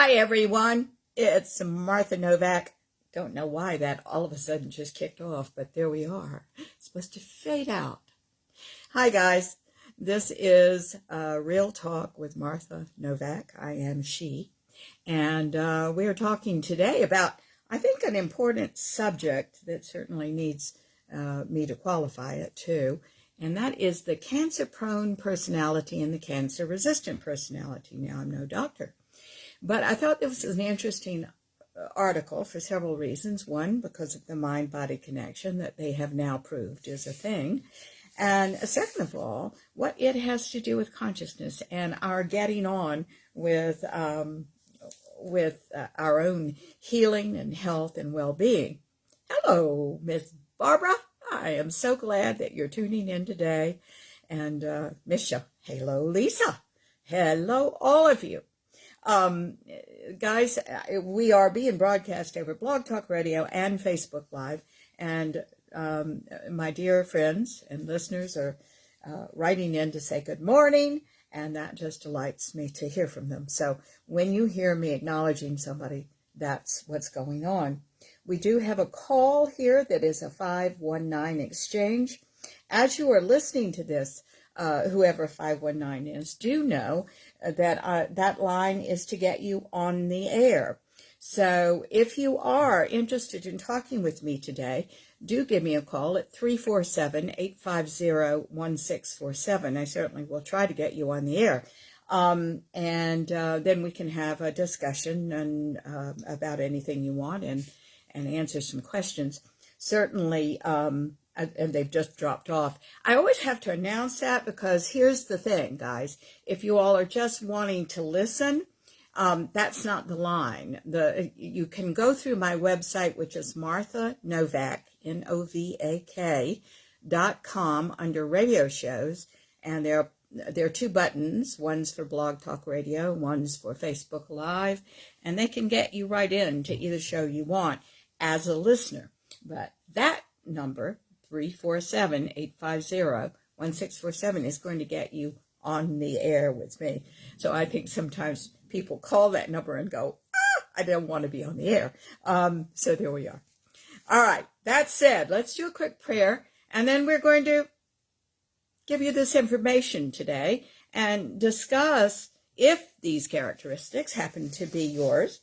Hi, everyone. It's Martha Novak. Don't know why that all of a sudden just kicked off, but there we are. It's supposed to fade out. Hi, guys. This is Real Talk with Martha Novak. I am she. And we are talking today about, I think, an important subject that certainly needs me to qualify it too. And that is the cancer-prone personality and the cancer-resistant personality. Now, I'm no doctor. But I thought this was an interesting article for several reasons. One, because of the mind-body connection that they have now proved is a thing. And second of all, what it has to do with consciousness and our getting on with our own healing and health and well-being. Hello, Miss Barbara. I am so glad that you're tuning in today. And miss you. Hello, Lisa. Hello, all of you. Guys, we are being broadcast over Blog Talk Radio and Facebook Live, and my dear friends and listeners are writing in to say good morning, and that just delights me to hear from them. So when you hear me acknowledging somebody, that's what's going on. We do have a call here that is a 519 exchange. As you are listening to this, whoever 519 is, do know that that line is to get you on the air. So if you are interested in talking with me today, do give me a call at 347-850-1647. I certainly will try to get you on the air. And then we can have a discussion and about anything you want and answer some questions. Certainly, and they've just dropped off. I always have to announce that because here's the thing, guys. If you all are just wanting to listen, that's not the line. You can go through my website, which is Martha Novak, NOVAK.com, under radio shows, and there are two buttons. One's for Blog Talk Radio, one's for Facebook Live, and they can get you right in to either show you want as a listener. But that number, 347-850-1647, is going to get you on the air with me. So I think sometimes people call that number and go, I don't want to be on the air. So there we are. All right. That said, let's do a quick prayer, and then we're going to give you this information today and discuss, if these characteristics happen to be yours,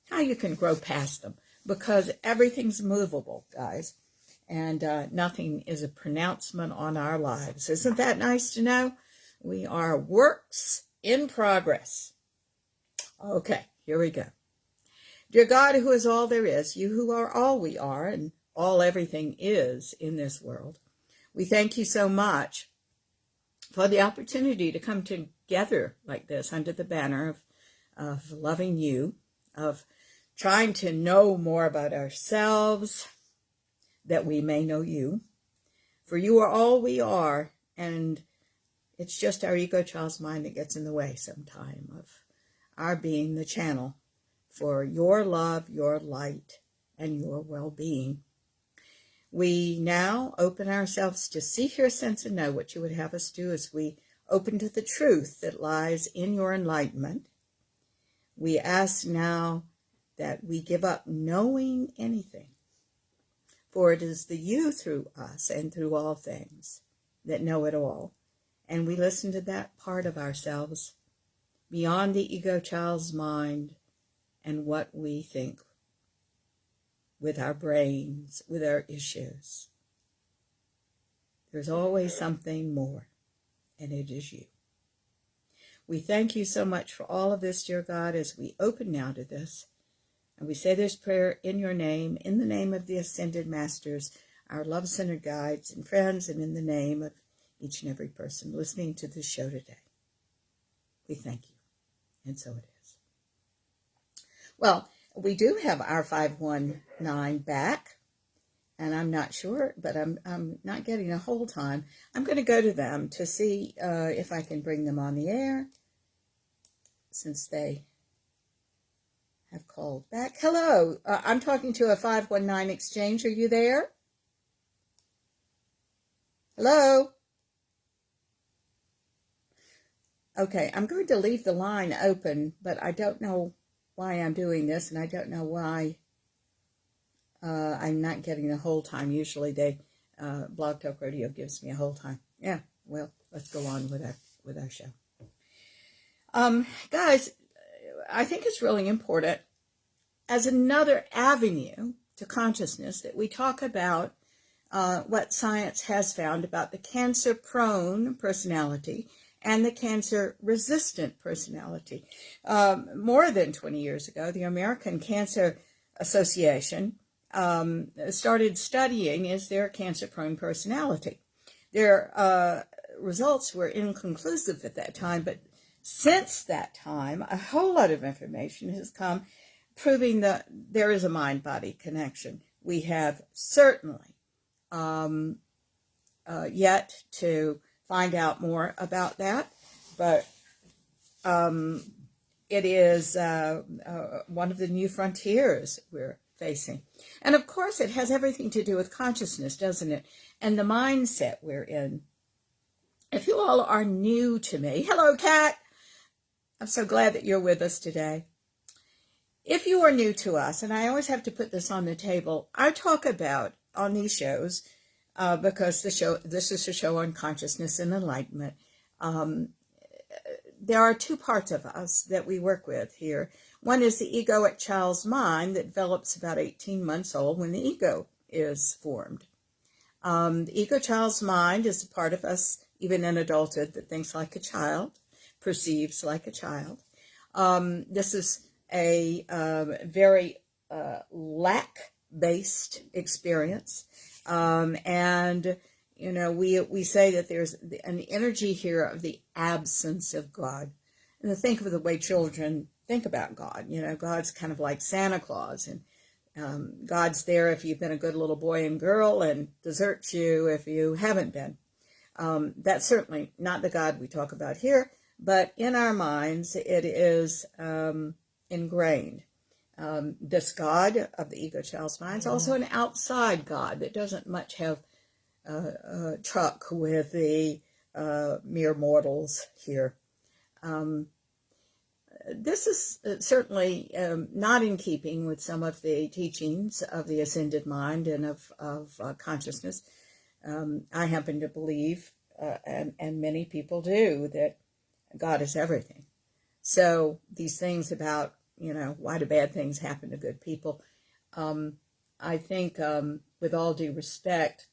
how you can grow past them, because everything's movable, guys. And nothing is a pronouncement on our lives. Isn't that nice to know? We are works in progress. Okay, here we go. Dear God, who is all there is, you who are all we are and all everything is in this world, we thank you so much for the opportunity to come together like this under the banner of loving you, of trying to know more about ourselves, that we may know you. For you are all we are, and it's just our ego child's mind that gets in the way sometime of our being the channel for your love, your light, and your well-being. We now open ourselves to see, hear, sense, and know what you would have us do as we open to the truth that lies in your enlightenment. We ask now that we give up knowing anything, for it is the you through us and through all things that know it all. And we listen to that part of ourselves beyond the ego child's mind and what we think with our brains, with our issues. There's always something more, and it is you. We thank you so much for all of this, dear God, as we open now to this. And we say this prayer in your name, in the name of the Ascended Masters, our love-centered guides and friends, and in the name of each and every person listening to this show today. We thank you. And so it is. Well, we do have our 519 back, and I'm not sure, but I'm not getting a hold time. I'm going to go to them to see if I can bring them on the air, since they have called back. Hello, I'm talking to a 519 exchange. Are you there? Hello? Okay, I'm going to leave the line open, but I don't know why I'm doing this, and I don't know why I'm not getting the whole time. Usually Blog Talk Radio gives me a whole time. Yeah, well, let's go on with our show. Guys, I think it's really important as another avenue to consciousness that we talk about what science has found about the cancer-prone personality and the cancer-resistant personality. More than 20 years ago, the American Cancer Association started studying, is there a cancer-prone personality? Their results were inconclusive at that time, but since that time, a whole lot of information has come proving that there is a mind-body connection. We have certainly yet to find out more about that, but it is one of the new frontiers we're facing. And of course, it has everything to do with consciousness, doesn't it? And the mindset we're in. If you all are new to me, hello, Kat. I'm so glad that you're with us today. If you are new to us, and I always have to put this on the table, I talk about on these shows, because this is a show on consciousness and enlightenment. There are two parts of us that we work with here. One is the egoic child's mind that develops about 18 months old when the ego is formed. The ego child's mind is a part of us, even in adulthood, that thinks like a child, perceives like a child. This is a very lack-based experience. And, you know, we say that there's an energy here of the absence of God. And to think of the way children think about God, you know, God's kind of like Santa Claus, and God's there if you've been a good little boy and girl and deserts you if you haven't been. That's certainly not the God we talk about here, but in our minds it is ingrained. This God of the ego child's mind is also an outside God that doesn't much have truck with the mere mortals here. This is certainly not in keeping with some of the teachings of the ascended mind and of consciousness. I happen to believe, and many people do, that God is everything. So these things about, you know, why do bad things happen to good people? I think, with all due respect,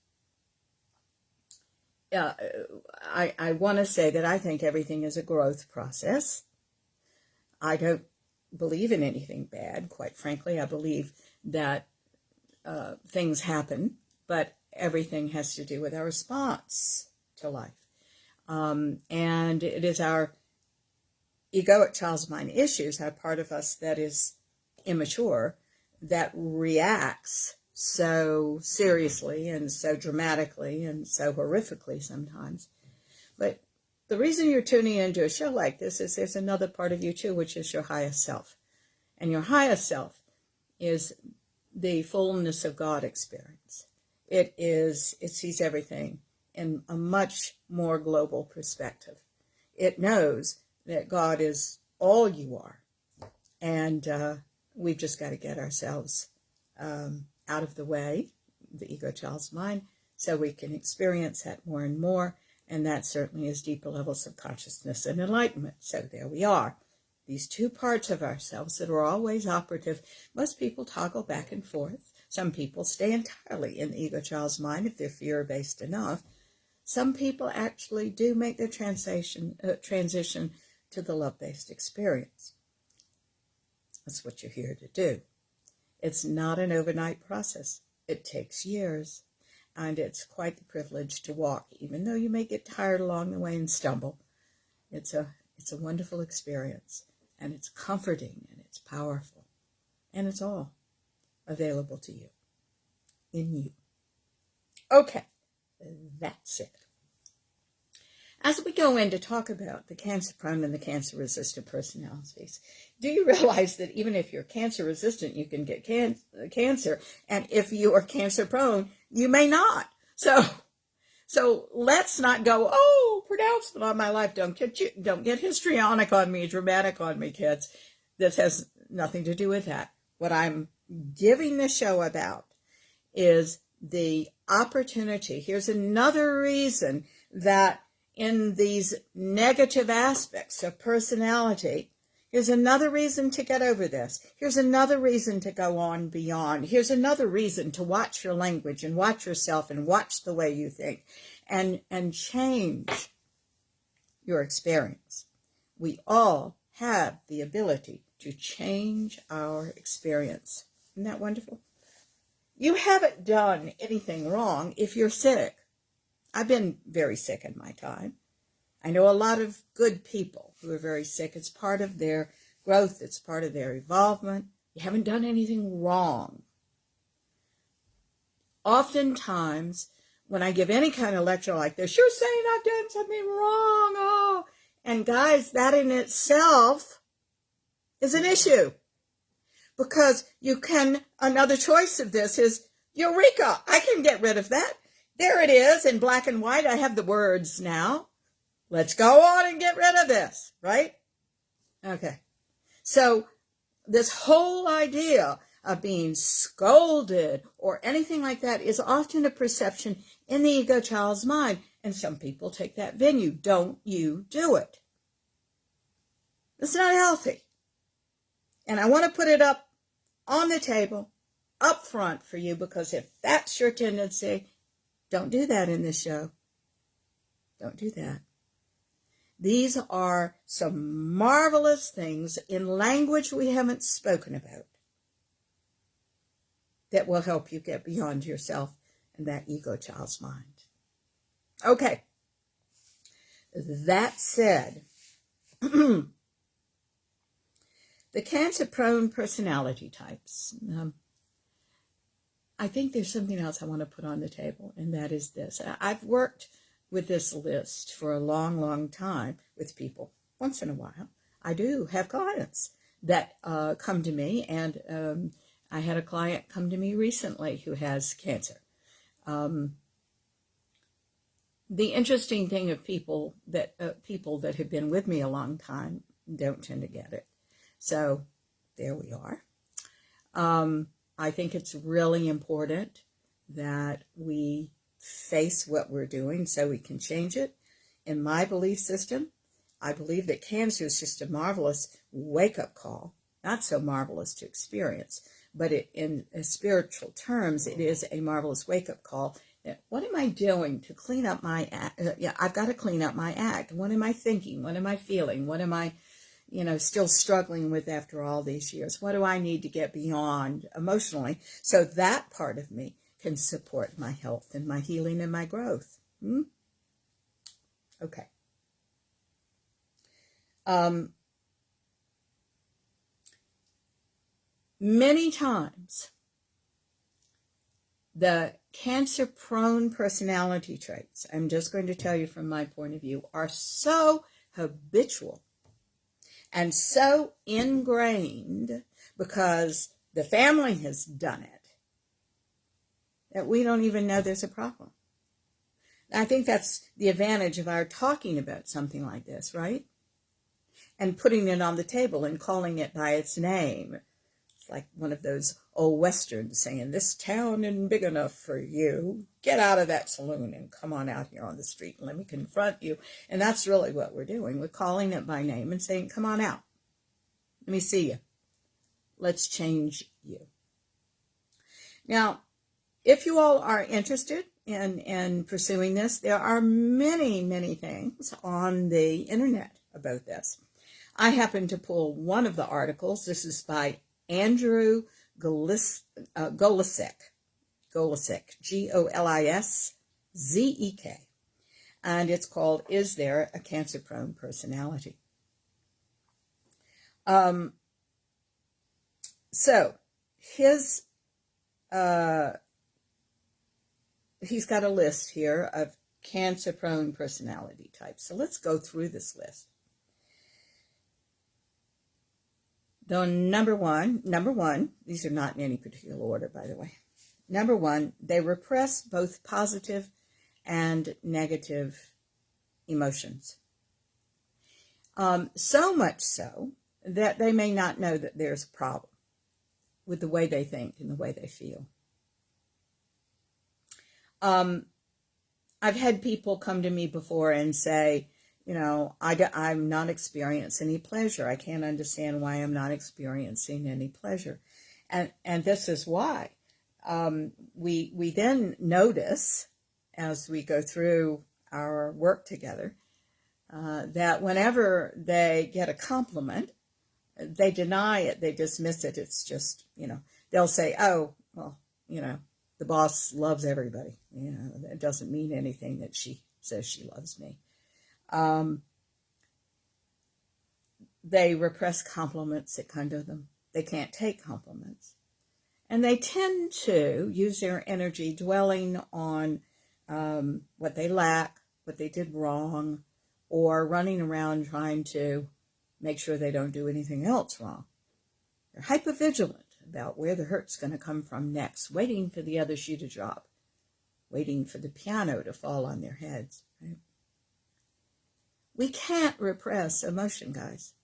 I want to say that I think everything is a growth process. I don't believe in anything bad, quite frankly. I believe that things happen, but everything has to do with our response to life. And it is our egoic child's mind issues, our part of us that is immature, that reacts so seriously and so dramatically and so horrifically sometimes. But the reason you're tuning into a show like this is there's another part of you too, which is your highest self. And your highest self is the fullness of God experience. It sees everything in a much more global perspective. It knows that God is all you are. And we've just got to get ourselves out of the way, the ego child's mind, so we can experience that more and more. And that certainly is deeper levels of consciousness and enlightenment. So there we are. These two parts of ourselves that are always operative. Most people toggle back and forth. Some people stay entirely in the ego child's mind if they're fear-based enough. Some people actually do make their transition to the love-based experience. That's what you're here to do. It's not an overnight process. It takes years. And it's quite the privilege to walk, even though you may get tired along the way and stumble. It's a wonderful experience, and it's comforting, and it's powerful, and it's all available to you, in you. Okay, that's it. As we go in to talk about the cancer-prone and the cancer-resistant personalities, do you realize that even if you're cancer-resistant, you can get cancer, and if you are cancer-prone, you may not. So let's not go, oh, pronouncement on my life. Don't get histrionic on me, dramatic on me, kids. This has nothing to do with that. What I'm giving the show about is the opportunity. Here's another reason that in these negative aspects of personality, here's another reason to get over this. Here's another reason to go on beyond. Here's another reason to watch your language and watch yourself and watch the way you think and change your experience. We all have the ability to change our experience. Isn't that wonderful? You haven't done anything wrong if you're sick. I've been very sick in my time. I know a lot of good people who are very sick. It's part of their growth. It's part of their evolvement. You haven't done anything wrong. Oftentimes, when I give any kind of lecture like this, you're saying I've done something wrong. Oh, and guys, that in itself is an issue. Because another choice of this is, Eureka, I can get rid of that. There it is in black and white. I have the words now. Let's go on and get rid of this, right? Okay. So this whole idea of being scolded or anything like that is often a perception in the ego child's mind. And some people take that venue. Don't you do it. It's not healthy. And I want to put it up on the table, up front for you, because if that's your tendency, don't do that in this show. Don't do that. These are some marvelous things in language we haven't spoken about that will help you get beyond yourself and that ego child's mind. Okay. That said, the cancer-prone personality types. I think there's something else I want to put on the table, and that is this. I've worked with this list for a long, long time with people. Once in a while, I do have clients that come to me, and I had a client come to me recently who has cancer. The interesting thing of people that have been with me a long time don't tend to get it. So there we are. I think it's really important that we face what we're doing so we can change it. In my belief system, I believe that cancer is just a marvelous wake-up call, not so marvelous to experience, but in spiritual terms, it is a marvelous wake-up call. What am I doing to clean up my act? I've got to clean up my act. What am I thinking? What am I feeling? What am I still struggling with after all these years? What do I need to get beyond emotionally so that part of me can support my health and my healing and my growth? Okay. Many times, the cancer-prone personality traits, I'm just going to tell you from my point of view, are so habitual and so ingrained because the family has done it that we don't even know there's a problem. I think that's the advantage of our talking about something like this, right? And putting it on the table and calling it by its name. It's like one of those old westerns saying, this town isn't big enough for you. Get out of that saloon and come on out here on the street and let me confront you. And that's really what we're doing. We're calling it by name and saying, come on out. Let me see you. Let's change you. Now, if you all are interested in pursuing this, there are many, many things on the internet about this. I happen to pull one of the articles. This is by Andrew Golisek, Golisek, and it's called, Is There a Cancer-Prone Personality? So he's got a list here of cancer-prone personality types. So let's go through this list. The number one, these are not in any particular order, by the way. Number one, they repress both positive and negative emotions. So much so that they may not know that there's a problem with the way they think and the way they feel. I've had people come to me before and say, you know, I'm not experiencing any pleasure. I can't understand why I'm not experiencing any pleasure. And this is why. We then notice, as we go through our work together, that whenever they get a compliment, they deny it, they dismiss it. It's just, you know, they'll say, oh, well, you know, the boss loves everybody. You know, it doesn't mean anything that she says she loves me. They repress compliments that come to them. They can't take compliments. And they tend to use their energy dwelling on what they lack, what they did wrong, or running around trying to make sure they don't do anything else wrong. They're hypervigilant about where the hurt's going to come from next, waiting for the other shoe to drop, waiting for the piano to fall on their heads. Right? We can't repress emotion, guys.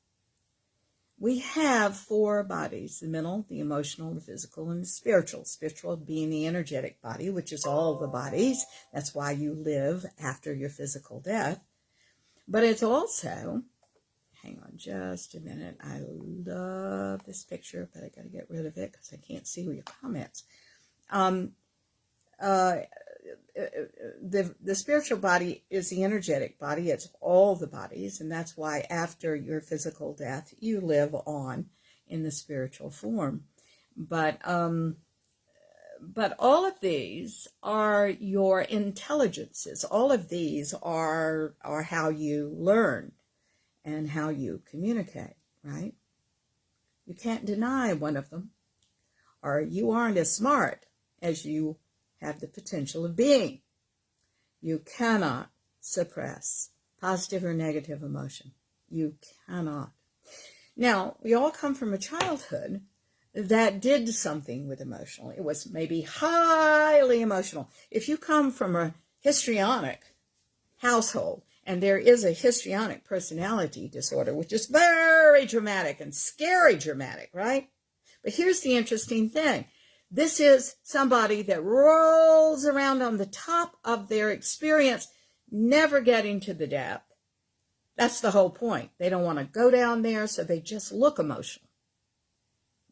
We have 4 bodies: the mental, the emotional, the physical, and the spiritual. Spiritual being the energetic body, which is all the bodies. That's why you live after your physical death. But it's also, hang on just a minute, I love this picture, but I got to get rid of it because I can't see your comments. The spiritual body is the energetic body. It's all the bodies, and that's why after your physical death, you live on in the spiritual form. But all of these are your intelligences. All of these are how you learn and how you communicate, right? You can't deny one of them, or you aren't as smart as you have the potential of being. You cannot suppress positive or negative emotion. You cannot. Now, we all come from a childhood that did something with emotional. It was maybe highly emotional. If you come from a histrionic household, and there is a histrionic personality disorder, which is very dramatic and scary dramatic, right? But here's the interesting thing. This is somebody that rolls around on the top of their experience, never getting to the depth. That's the whole point. They don't want to go down there, so they just look emotional.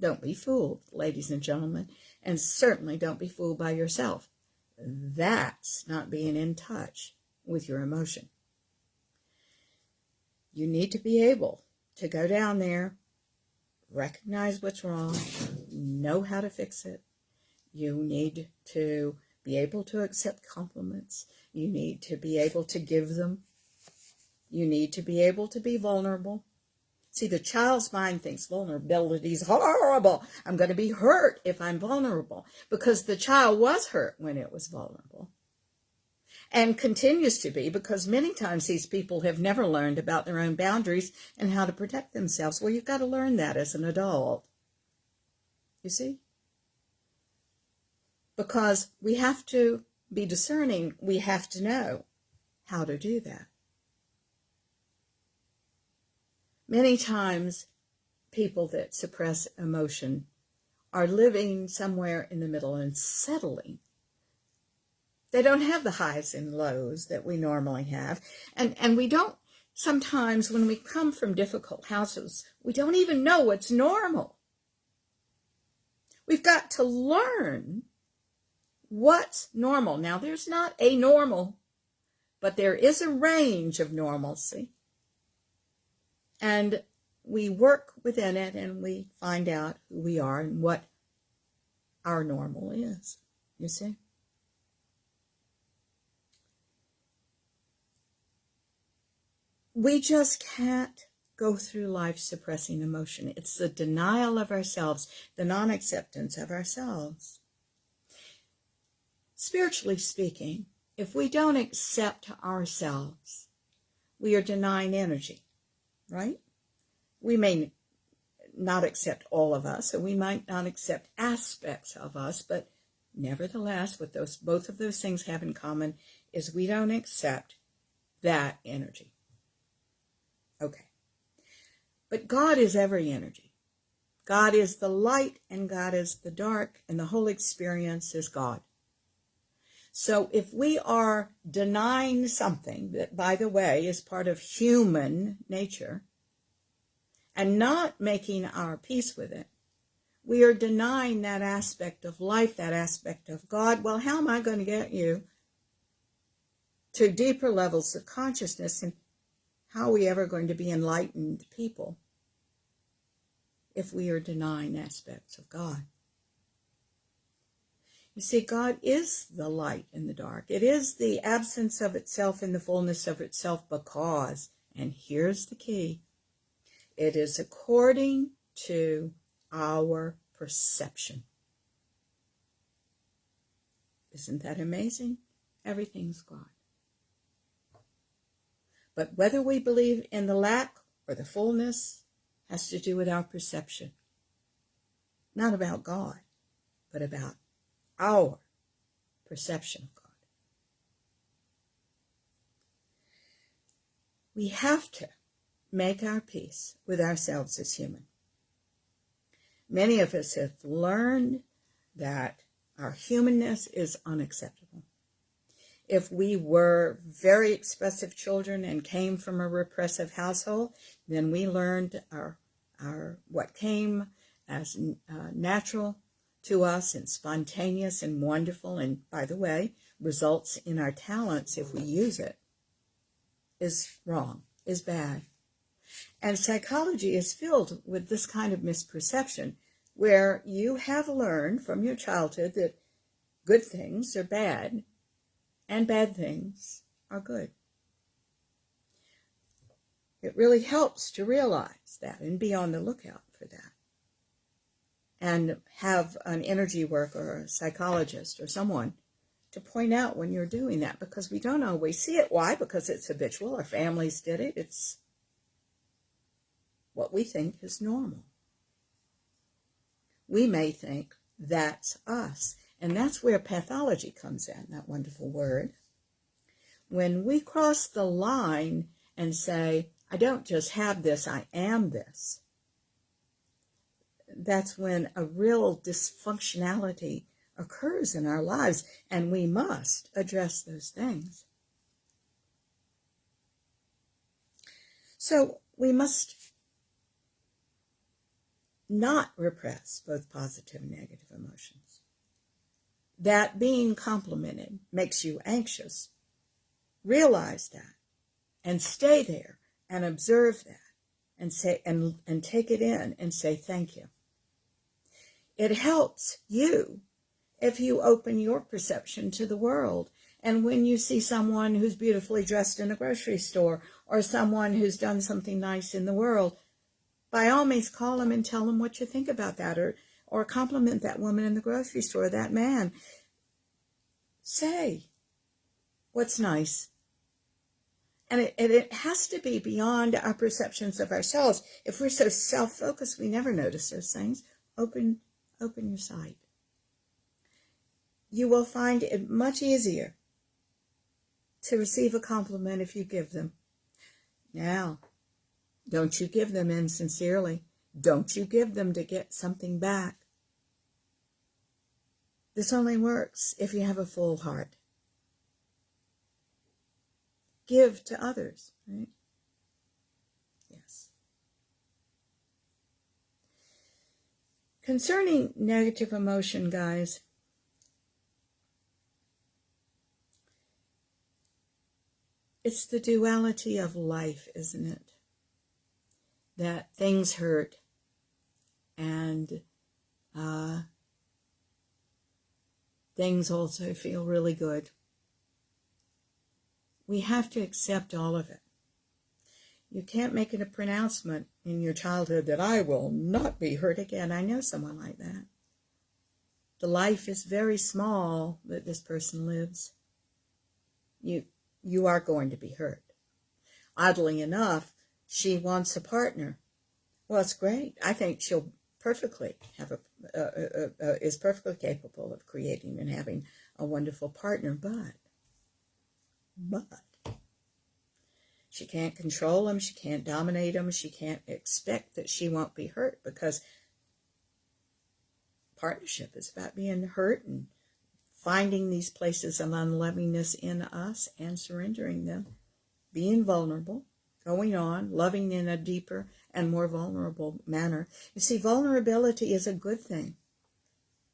Don't be fooled, ladies and gentlemen, and certainly don't be fooled by yourself. That's not being in touch with your emotion. You need to be able to go down there, recognize what's wrong, know how to fix it. You need to be able to accept compliments. You need to be able to give them. You need to be able to be vulnerable. See, the child's mind thinks vulnerability is horrible. I'm going to be hurt if I'm vulnerable, because the child was hurt when it was vulnerable and continues to be, because many times these people have never learned about their own boundaries and how to protect themselves. Well, you've got to learn that as an adult. You see? Because we have to be discerning. We have to know how to do that. Many times, people that suppress emotion are living somewhere in the middle and settling. They don't have the highs and lows that we normally have. And we don't, sometimes when we come from difficult houses, we don't even know what's normal. We've got to learn what's normal. Now, there's not a normal, but there is a range of normalcy. And we work within it and we find out who we are and what our normal is, you see? We just can't go through life suppressing emotion. It's the denial of ourselves, the non-acceptance of ourselves. Spiritually speaking, if we don't accept ourselves, we are denying energy, right? We may not accept all of us, or we might not accept aspects of us, but nevertheless, what both of those things have in common is we don't accept that energy. Okay. But God is every energy. God is the light and God is the dark, and the whole experience is God. So if we are denying something that, by the way, is part of human nature and not making our peace with it, we are denying that aspect of life, that aspect of God. Well, how am I going to get you to deeper levels of consciousness, and how are we ever going to be enlightened people if we are denying aspects of God? You see, God is the light in the dark. It is the absence of itself in the fullness of itself because, and here's the key, it is according to our perception. Isn't that amazing? Everything's God. But whether we believe in the lack or the fullness has to do with our perception. Not about God, but about our perception of God. We have to make our peace with ourselves as human. Many of us have learned that our humanness is unacceptable. If we were very expressive children and came from a repressive household, then we learned our what came as natural to us and spontaneous and wonderful, and by the way, results in our talents if we use it, is wrong, is bad. And psychology is filled with this kind of misperception where you have learned from your childhood that good things are bad and bad things are good. It really helps to realize that and be on the lookout for that. And have an energy worker or a psychologist or someone to point out when you're doing that, because we don't always see it. Why? Because it's habitual. Our families did it. It's what we think is normal. We may think that's us. And that's where pathology comes in, that wonderful word. When we cross the line and say, I don't just have this, I am this, that's when a real dysfunctionality occurs in our lives, and we must address those things. So we must not repress both positive and negative emotions. That being complimented makes you anxious. Realize that and stay there and observe that and say and take it in and say thank you. It helps you if you open your perception to the world. And when you see someone who's beautifully dressed in a grocery store or someone who's done something nice in the world, by all means call them and tell them what you think about that, or compliment that woman in the grocery store, that man. Say what's nice. And it has to be beyond our perceptions of ourselves. If we're so self-focused, we never notice those things. Open your sight. You will find it much easier to receive a compliment if you give them. Now, don't you give them insincerely. Don't you give them to get something back. This only works if you have a full heart. Give to others, right? Yes. Concerning negative emotion, guys, it's the duality of life, isn't it? That things hurt and things also feel really good. We have to accept all of it. You can't make it a pronouncement in your childhood that I will not be hurt again. I know someone like that. The life is very small that this person lives. You are going to be hurt. Oddly enough, she wants a partner. Well, it's great. I think she'll perfectly have is perfectly capable of creating and having a wonderful partner, but She can't control them. She can't dominate them. She can't expect that she won't be hurt, because partnership is about being hurt and finding these places of unlovingness in us and surrendering them, being vulnerable, going on, loving in a deeper and more vulnerable manner. You see, vulnerability is a good thing.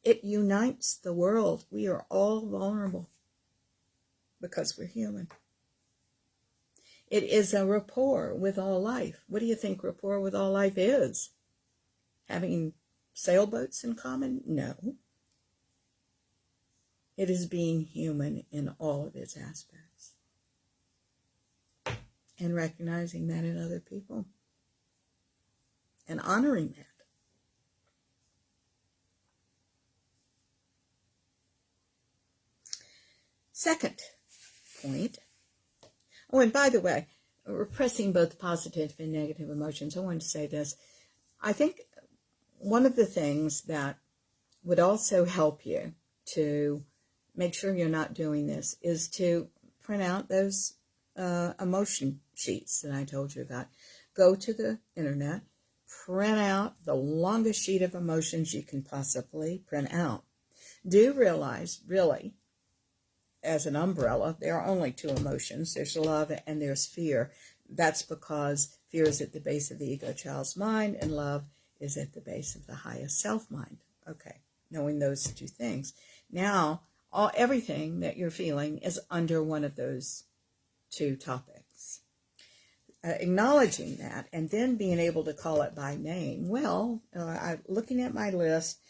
It unites the world. We are all vulnerable because we're human. It is a rapport with all life. What do you think rapport with all life is? Having sailboats in common? No. It is being human in all of its aspects. And recognizing that in other people. And honoring that. Second point. Oh, and by the way, repressing both positive and negative emotions. I wanted to say this. I think one of the things that would also help you to make sure you're not doing this is to print out those emotion sheets that I told you about. Go to the internet, print out the longest sheet of emotions you can possibly print out. Do realize, really, as an umbrella, there are only two emotions. There's love and there's fear. That's because fear is at the base of the ego child's mind and love is at the base of the highest self mind. Okay, knowing those two things. Now, everything that you're feeling is under one of those two topics. Acknowledging that and then being able to call it by name. Well, looking at my list,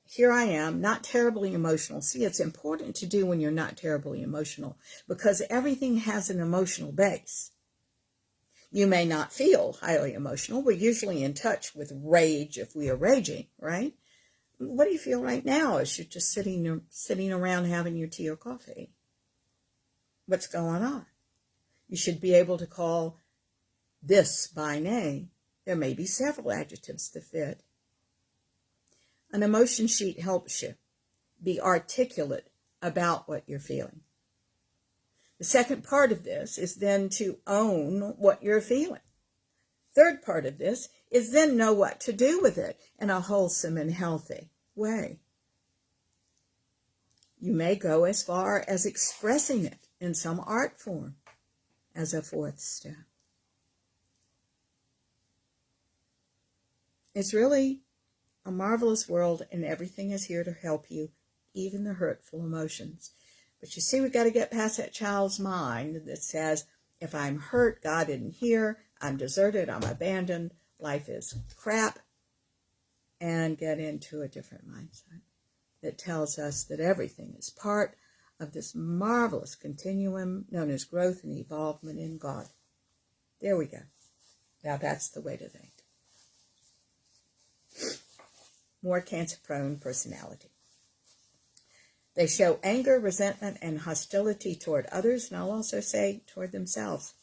here I am, not terribly emotional. See, it's important to do when you're not terribly emotional because everything has an emotional base. You may not feel highly emotional. We're usually in touch with rage if we are raging, right? What do you feel right now as you're just sitting around having your tea or coffee? What's going on? You should be able to call this by name. There may be several adjectives that fit. An emotion sheet helps you be articulate about what you're feeling. The second part of this is then to own what you're feeling. Third part of this is then know what to do with it in a wholesome and healthy way. You may go as far as expressing it in some art form as a fourth step. It's really a marvelous world, and everything is here to help you, even the hurtful emotions. But you see, we've got to get past that child's mind that says, if I'm hurt, God isn't here, I'm deserted, I'm abandoned, life is crap, and get into a different mindset that tells us that everything is part of this marvelous continuum known as growth and evolvement in God. There we go. Now that's the way to think. More cancer-prone personality. They show anger, resentment, and hostility toward others, and I'll also say toward themselves.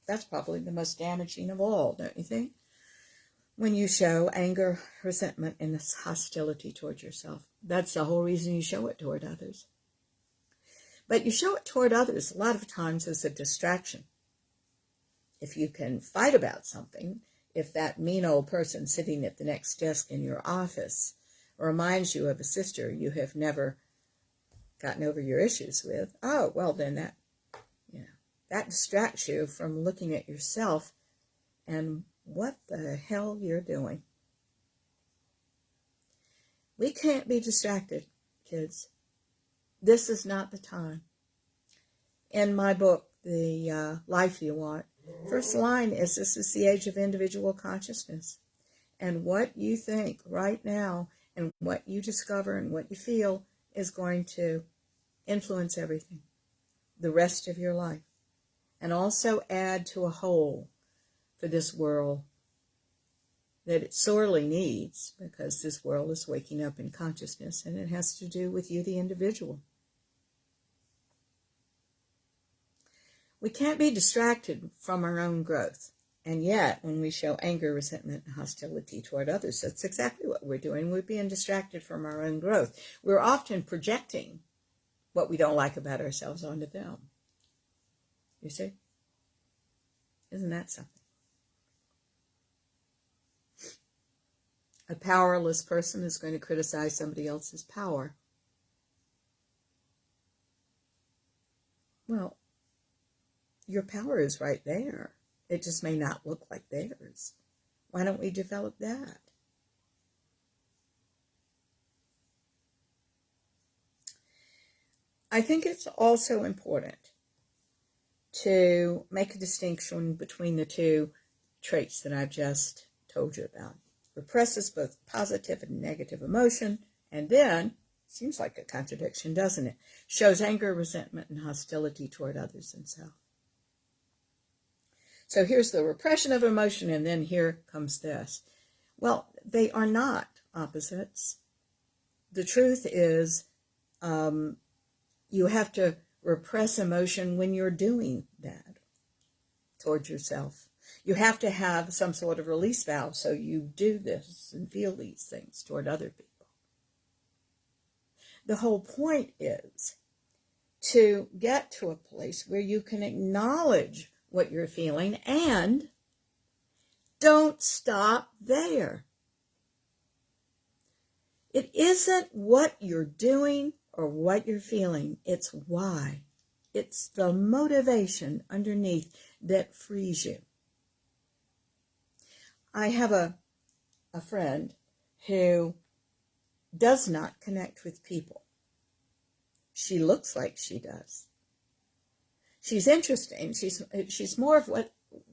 That's probably the most damaging of all, don't you think? When you show anger, resentment, and hostility toward yourself. That's the whole reason you show it toward others. But you show it toward others a lot of times as a distraction. If you can fight about something, if that mean old person sitting at the next desk in your office reminds you of a sister you have never gotten over your issues with, oh, well, then that distracts you from looking at yourself and what the hell you're doing. We can't be distracted, kids. This is not the time. In my book, The Life You Want, first line is, this is the age of individual consciousness. And what you think right now and what you discover and what you feel is going to influence everything, the rest of your life. And also add to a whole for this world that it sorely needs, because this world is waking up in consciousness, and it has to do with you, the individual. We can't be distracted from our own growth. And yet, when we show anger, resentment, and hostility toward others, that's exactly what we're doing. We're being distracted from our own growth. We're often projecting what we don't like about ourselves onto them. You see? Isn't that something? A powerless person is going to criticize somebody else's power. Well, your power is right there. It just may not look like theirs. Why don't we develop that? I think it's also important to make a distinction between the two traits that I've just told you about. Represses both positive and negative emotion, and then, seems like a contradiction, doesn't it? Shows anger, resentment, and hostility toward others and self. So here's the repression of emotion, and then here comes this. Well, they are not opposites. The truth is, you have to repress emotion when you're doing that towards yourself. You have to have some sort of release valve so you do this and feel these things toward other people. The whole point is to get to a place where you can acknowledge what you're feeling and don't stop there. It isn't what you're doing or what you're feeling, it's why. It's the motivation underneath that frees you. I have a friend who does not connect with people. She looks like she does. She's interesting. She's more of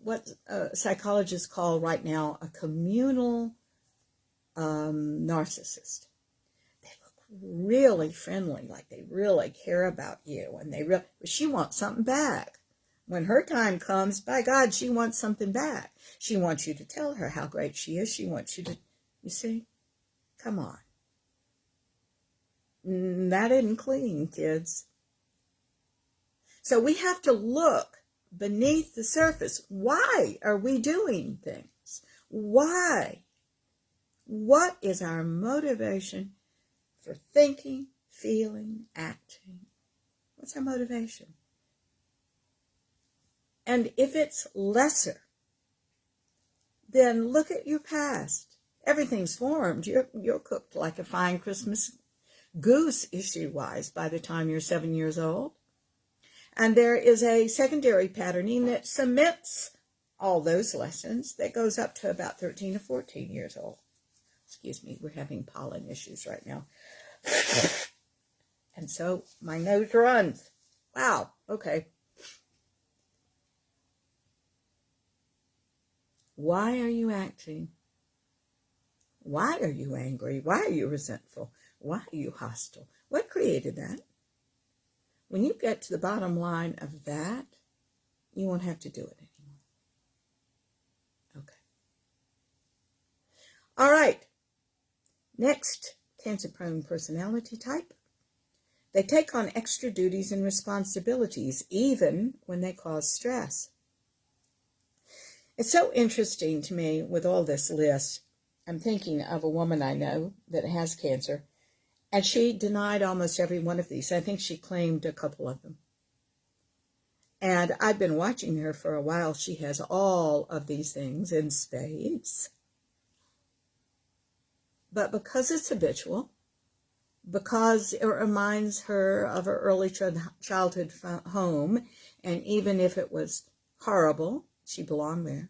what psychologists call right now a communal narcissist. They look really friendly, like they really care about you, and but she wants something back. When her time comes, by God, she wants something back. She wants you to tell her how great she is. She wants you to, you see, come on. That isn't clean, kids. So we have to look beneath the surface. Why are we doing things? Why? What is our motivation for thinking, feeling, acting? What's our motivation? And if it's lesser, then look at your past. Everything's formed. You're cooked like a fine Christmas goose, issue-wise, by the time you're 7 years old. And there is a secondary patterning that cements all those lessons that goes up to about 13 or 14 years old. Excuse me, we're having pollen issues right now. And so my nose runs. Wow, okay. Why are you acting? Why are you angry? Why are you resentful? Why are you hostile? What created that? When you get to the bottom line of that, you won't have to do it anymore. Okay. All right. Next, Cancerprone personality type. They take on extra duties and responsibilities, even when they cause stress. It's so interesting to me with all this list. I'm thinking of a woman I know that has cancer, and she denied almost every one of these. I think she claimed a couple of them. And I've been watching her for a while. She has all of these things in spades. But because it's habitual, because it reminds her of her early childhood home, and even if it was horrible, she belonged there,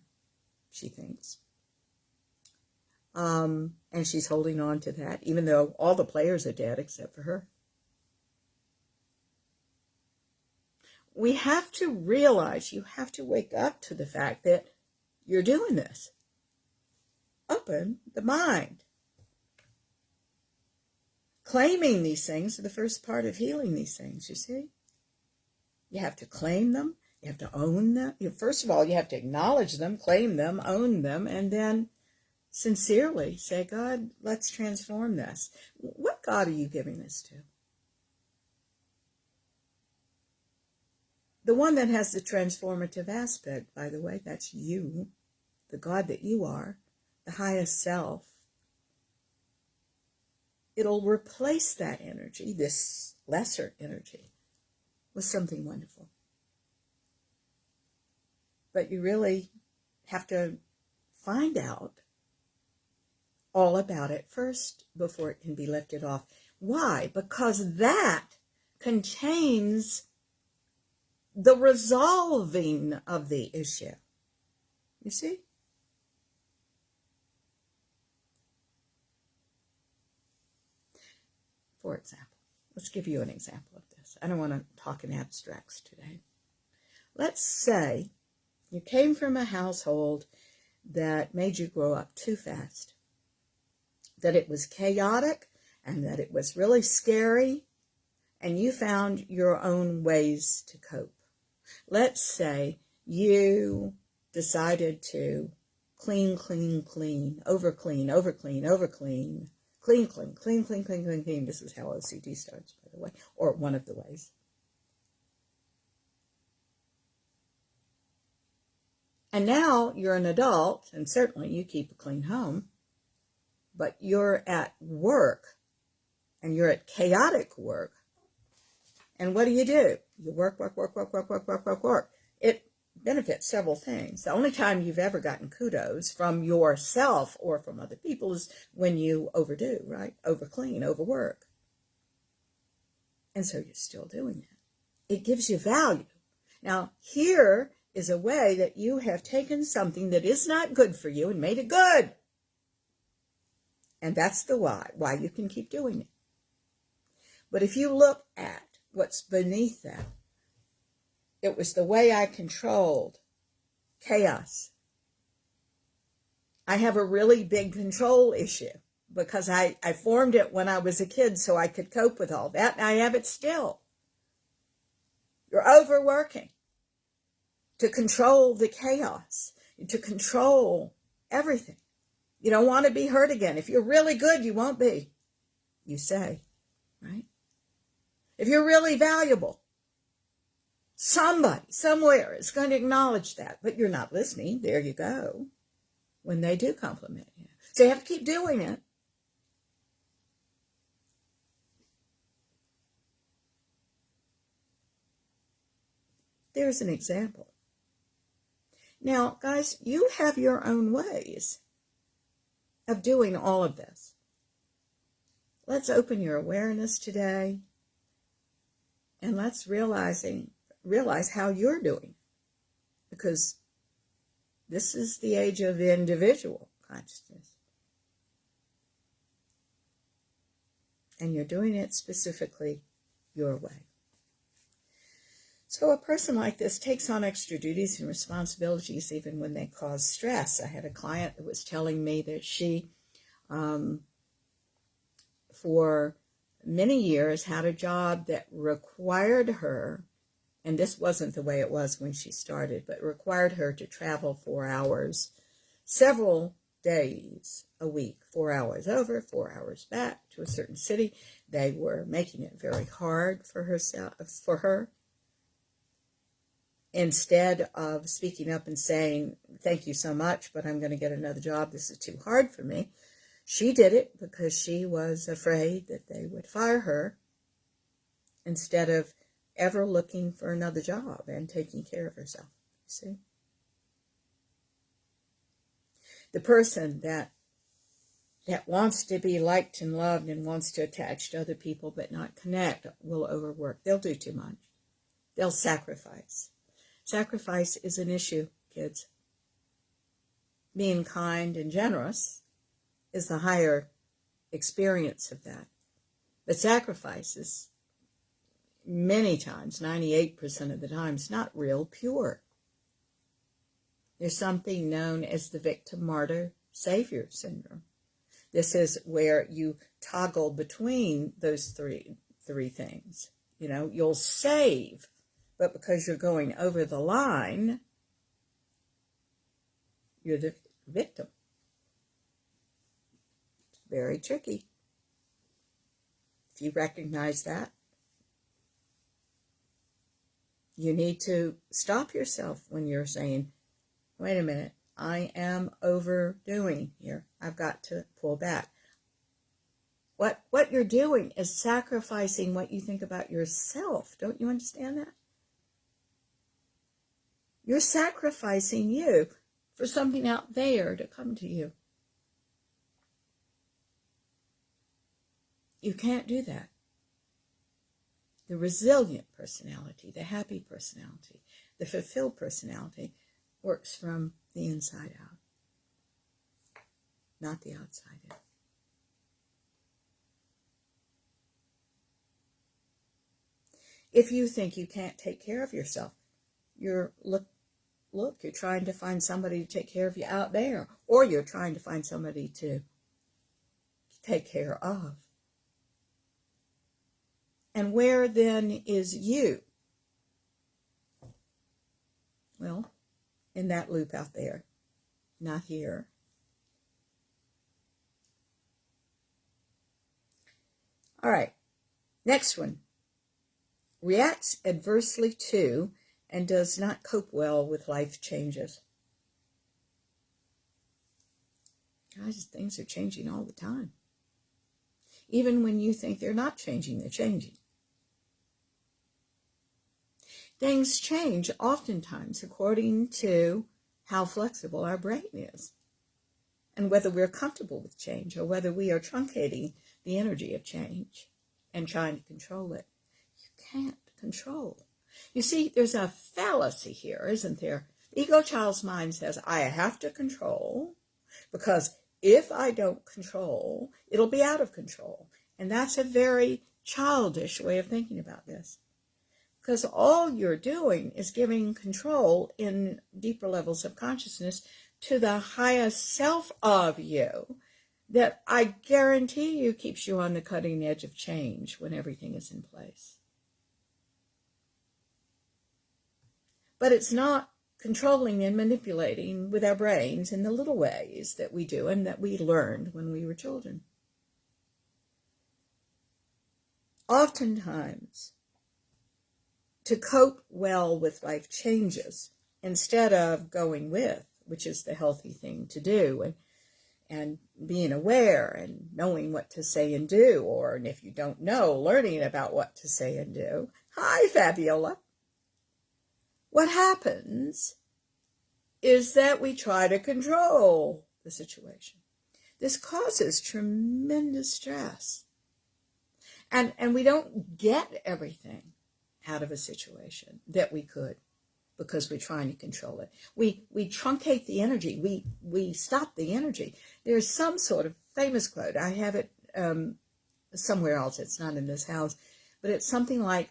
she thinks. And she's holding on to that, even though all the players are dead except for her. We have to realize, you have to wake up to the fact that you're doing this. Open the mind. Claiming these things is the first part of healing these things, you see. You have to claim them. You have to own them. First of all, you have to acknowledge them, claim them, own them, and then sincerely say, God, let's transform this. What God are you giving this to? The one that has the transformative aspect, by the way, that's you, the God that you are, the highest self. It'll replace that energy, this lesser energy, with something wonderful. But you really have to find out all about it first before it can be lifted off. Why? Because that contains the resolving of the issue. You see? For example, let's give you an example of this. I don't want to talk in abstracts today. Let's say you came from a household that made you grow up too fast, that it was chaotic and that it was really scary, and you found your own ways to cope. Let's say you decided to clean, overclean, clean. This is how OCD starts, by the way, or one of the ways. And now you're an adult, and certainly you keep a clean home, but you're at work, and you're at chaotic work. And what do? You work. It benefits several things. The only time you've ever gotten kudos from yourself or from other people is when you overdo, right? Overclean, overwork. And so you're still doing it. It gives you value. Now, here is a way that you have taken something that is not good for you and made it good. And that's the why you can keep doing it. But if you look at what's beneath that, it was the way I controlled chaos. I have a really big control issue because I formed it when I was a kid so I could cope with all that, and I have it still. You're overworking to control the chaos, to control everything. You don't want to be hurt again. If you're really good, you won't be, you say, right? If you're really valuable, somebody, somewhere is going to acknowledge that, but you're not listening. There you go. When they do compliment you. So you have to keep doing it. There's an example. Now, guys, you have your own ways of doing all of this. Let's open your awareness today, and let's realize how you're doing, because this is the age of individual consciousness. And you're doing it specifically your way. So a person like this takes on extra duties and responsibilities even when they cause stress. I had a client that was telling me that she, for many years, had a job that required her, and this wasn't the way it was when she started, but required her to travel 4 hours, several days a week, 4 hours over, 4 hours back to a certain city. They were making it very hard for her. Instead of speaking up and saying, thank you so much, but I'm going to get another job. This is too hard for me. She did it because she was afraid that they would fire her instead of ever looking for another job and taking care of herself. You see? The person that wants to be liked and loved and wants to attach to other people but not connect will overwork. They'll do too much. They'll sacrifice. Sacrifice is an issue, kids. Being kind and generous is the higher experience of that. But sacrifice is many times, 98% of the time, is not real pure. There's something known as the victim-martyr savior syndrome. This is where you toggle between those three things. You know, you'll save, but because you're going over the line, you're the victim. It's very tricky. If you recognize that, you need to stop yourself when you're saying, wait a minute, I am overdoing here. I've got to pull back. What you're doing is sacrificing what you think about yourself. Don't you understand that? You're sacrificing you for something out there to come to you. You can't do that. The resilient personality, the happy personality, the fulfilled personality works from the inside out, not the outside in. If you think you can't take care of yourself, you're trying to find somebody to take care of you out there, or you're trying to find somebody to take care of. And where then is you? Well, in that loop out there, not here. All right, next one. Reacts adversely to and does not cope well with life changes. Guys, things are changing all the time. Even when you think they're not changing, they're changing. Things change oftentimes according to how flexible our brain is and whether we're comfortable with change or whether we are truncating the energy of change and trying to control it. You can't control. You see, there's a fallacy here, isn't there? Ego child's mind says, I have to control because if I don't control, it'll be out of control. And that's a very childish way of thinking about this. Because all you're doing is giving control in deeper levels of consciousness to the highest self of you that I guarantee you keeps you on the cutting edge of change when everything is in place. But it's not controlling and manipulating with our brains in the little ways that we do and that we learned when we were children. Oftentimes, to cope well with life changes, instead of going with, which is the healthy thing to do, and being aware and knowing what to say and do, or and if you don't know, learning about what to say and do. Hi, Fabiola. What happens is that we try to control the situation. This causes tremendous stress. And we don't get everything out of a situation that we could because we're trying to control it. We truncate the energy. We stop the energy. There's some sort of famous quote. I have it somewhere else. It's not in this house. But it's something like,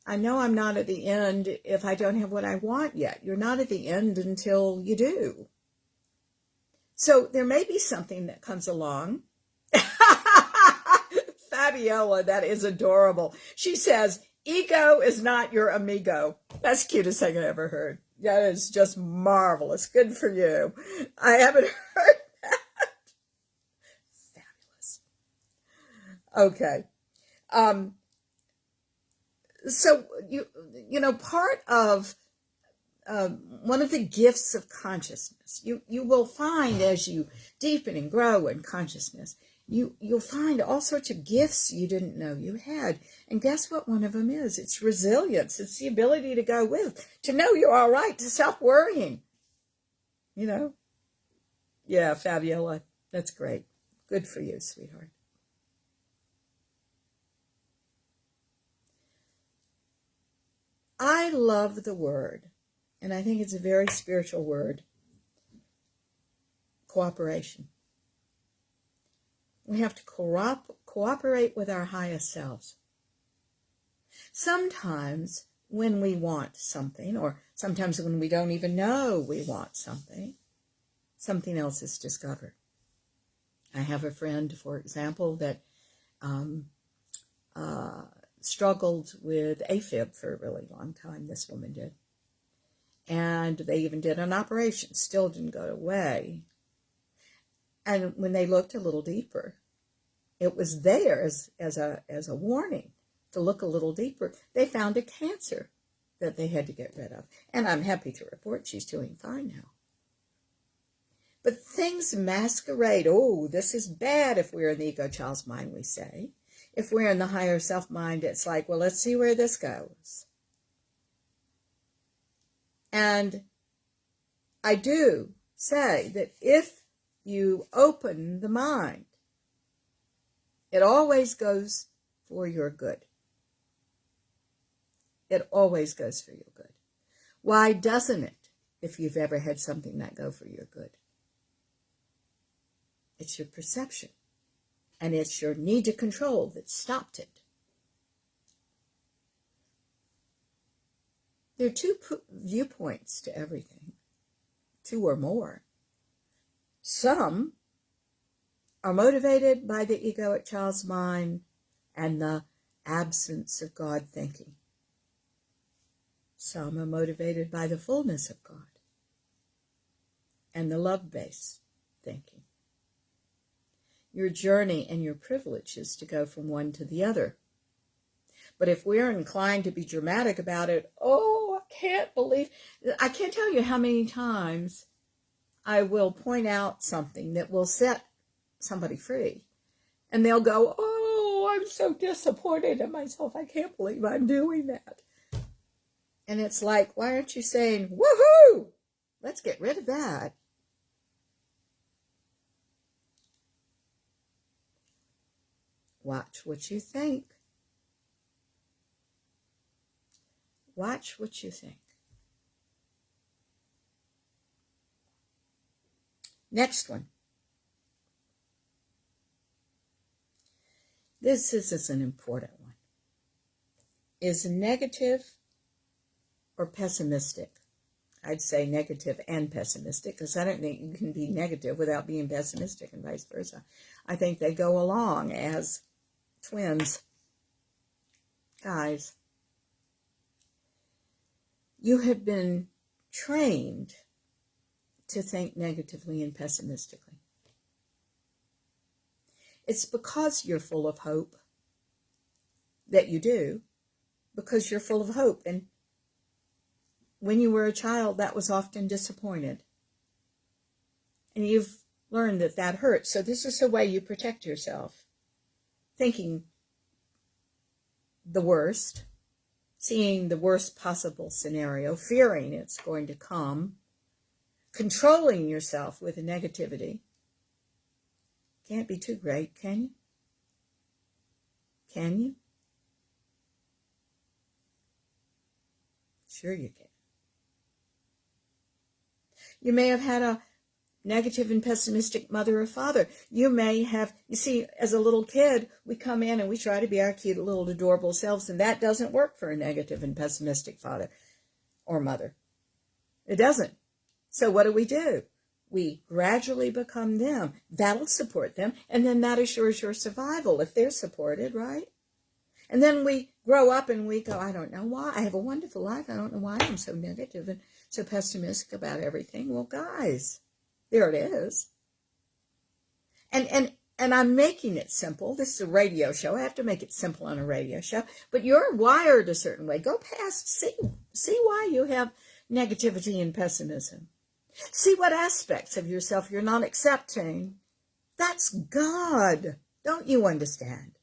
I know I'm not at the end if I don't have what I want yet. You're not at the end until you do. So there may be something that comes along. Fabiola, that is adorable. She says, ego is not your amigo. That's the cutest thing I ever heard. That is just marvelous. Good for you. I haven't heard that. Fabulous. Okay. So, you know, part of one of the gifts of consciousness, you will find as you deepen and grow in consciousness, you'll find all sorts of gifts you didn't know you had. And guess what one of them is? It's resilience. It's the ability to go with, to know you're all right, to stop worrying. You know? Yeah, Fabiola, that's great. Good for you, sweetheart. I love the word, and I think it's a very spiritual word, cooperation. We have to cooperate with our highest selves. Sometimes when we want something, or sometimes when we don't even know we want something, something else is discovered. I have a friend, for example, that struggled with AFib for a really long time. This woman did. And they even did an operation. Still didn't go away. And when they looked a little deeper, it was there as a warning to look a little deeper. They found a cancer that they had to get rid of. And I'm happy to report she's doing fine now. But things masquerade. Oh, this is bad if we're in the ego child's mind, we say. If we're in the higher self mind, it's like, well, let's see where this goes. And I do say that if you open the mind, it always goes for your good. It always goes for your good. Why doesn't it, if you've ever had something not go for your good? It's your perception, and it's your need to control that stopped it. There are two viewpoints to everything, two or more. Some are motivated by the egoic child's mind and the absence of God thinking. Some are motivated by the fullness of God and the love-based thinking. Your journey and your privilege is to go from one to the other. But if we're inclined to be dramatic about it, I can't tell you how many times I will point out something that will set somebody free. And they'll go, I'm so disappointed in myself. I can't believe I'm doing that. And it's like, why aren't you saying, woohoo, let's get rid of that. Watch what you think. Watch what you think. Next one. This is an important one. Is negative or pessimistic? I'd say negative and pessimistic, because I don't think you can be negative without being pessimistic and vice versa. I think they go along as twins. Guys, you have been trained to think negatively and pessimistically. It's because you're full of hope that you do, because you're full of hope. And when you were a child, that was often disappointed. And you've learned that that hurts. So this is the way you protect yourself. Thinking the worst, seeing the worst possible scenario, fearing it's going to come, controlling yourself with negativity. Can't be too great, can you? Can you? Sure you can. You may have had a negative and pessimistic mother or father. You may have, you see, as a little kid, we come in and we try to be our cute little adorable selves, and that doesn't work for a negative and pessimistic father or mother. It doesn't. So what do? We gradually become them. That'll support them, and then that assures your survival if they're supported, right? And then we grow up and we go, I don't know why. I have a wonderful life. I don't know why I'm so negative and so pessimistic about everything. Well, guys, there it is. And I'm making it simple. This is a radio show. I have to make it simple on a radio show. But you're wired a certain way. Go past, see why you have negativity and pessimism. See what aspects of yourself you're not accepting. That's God. Don't you understand?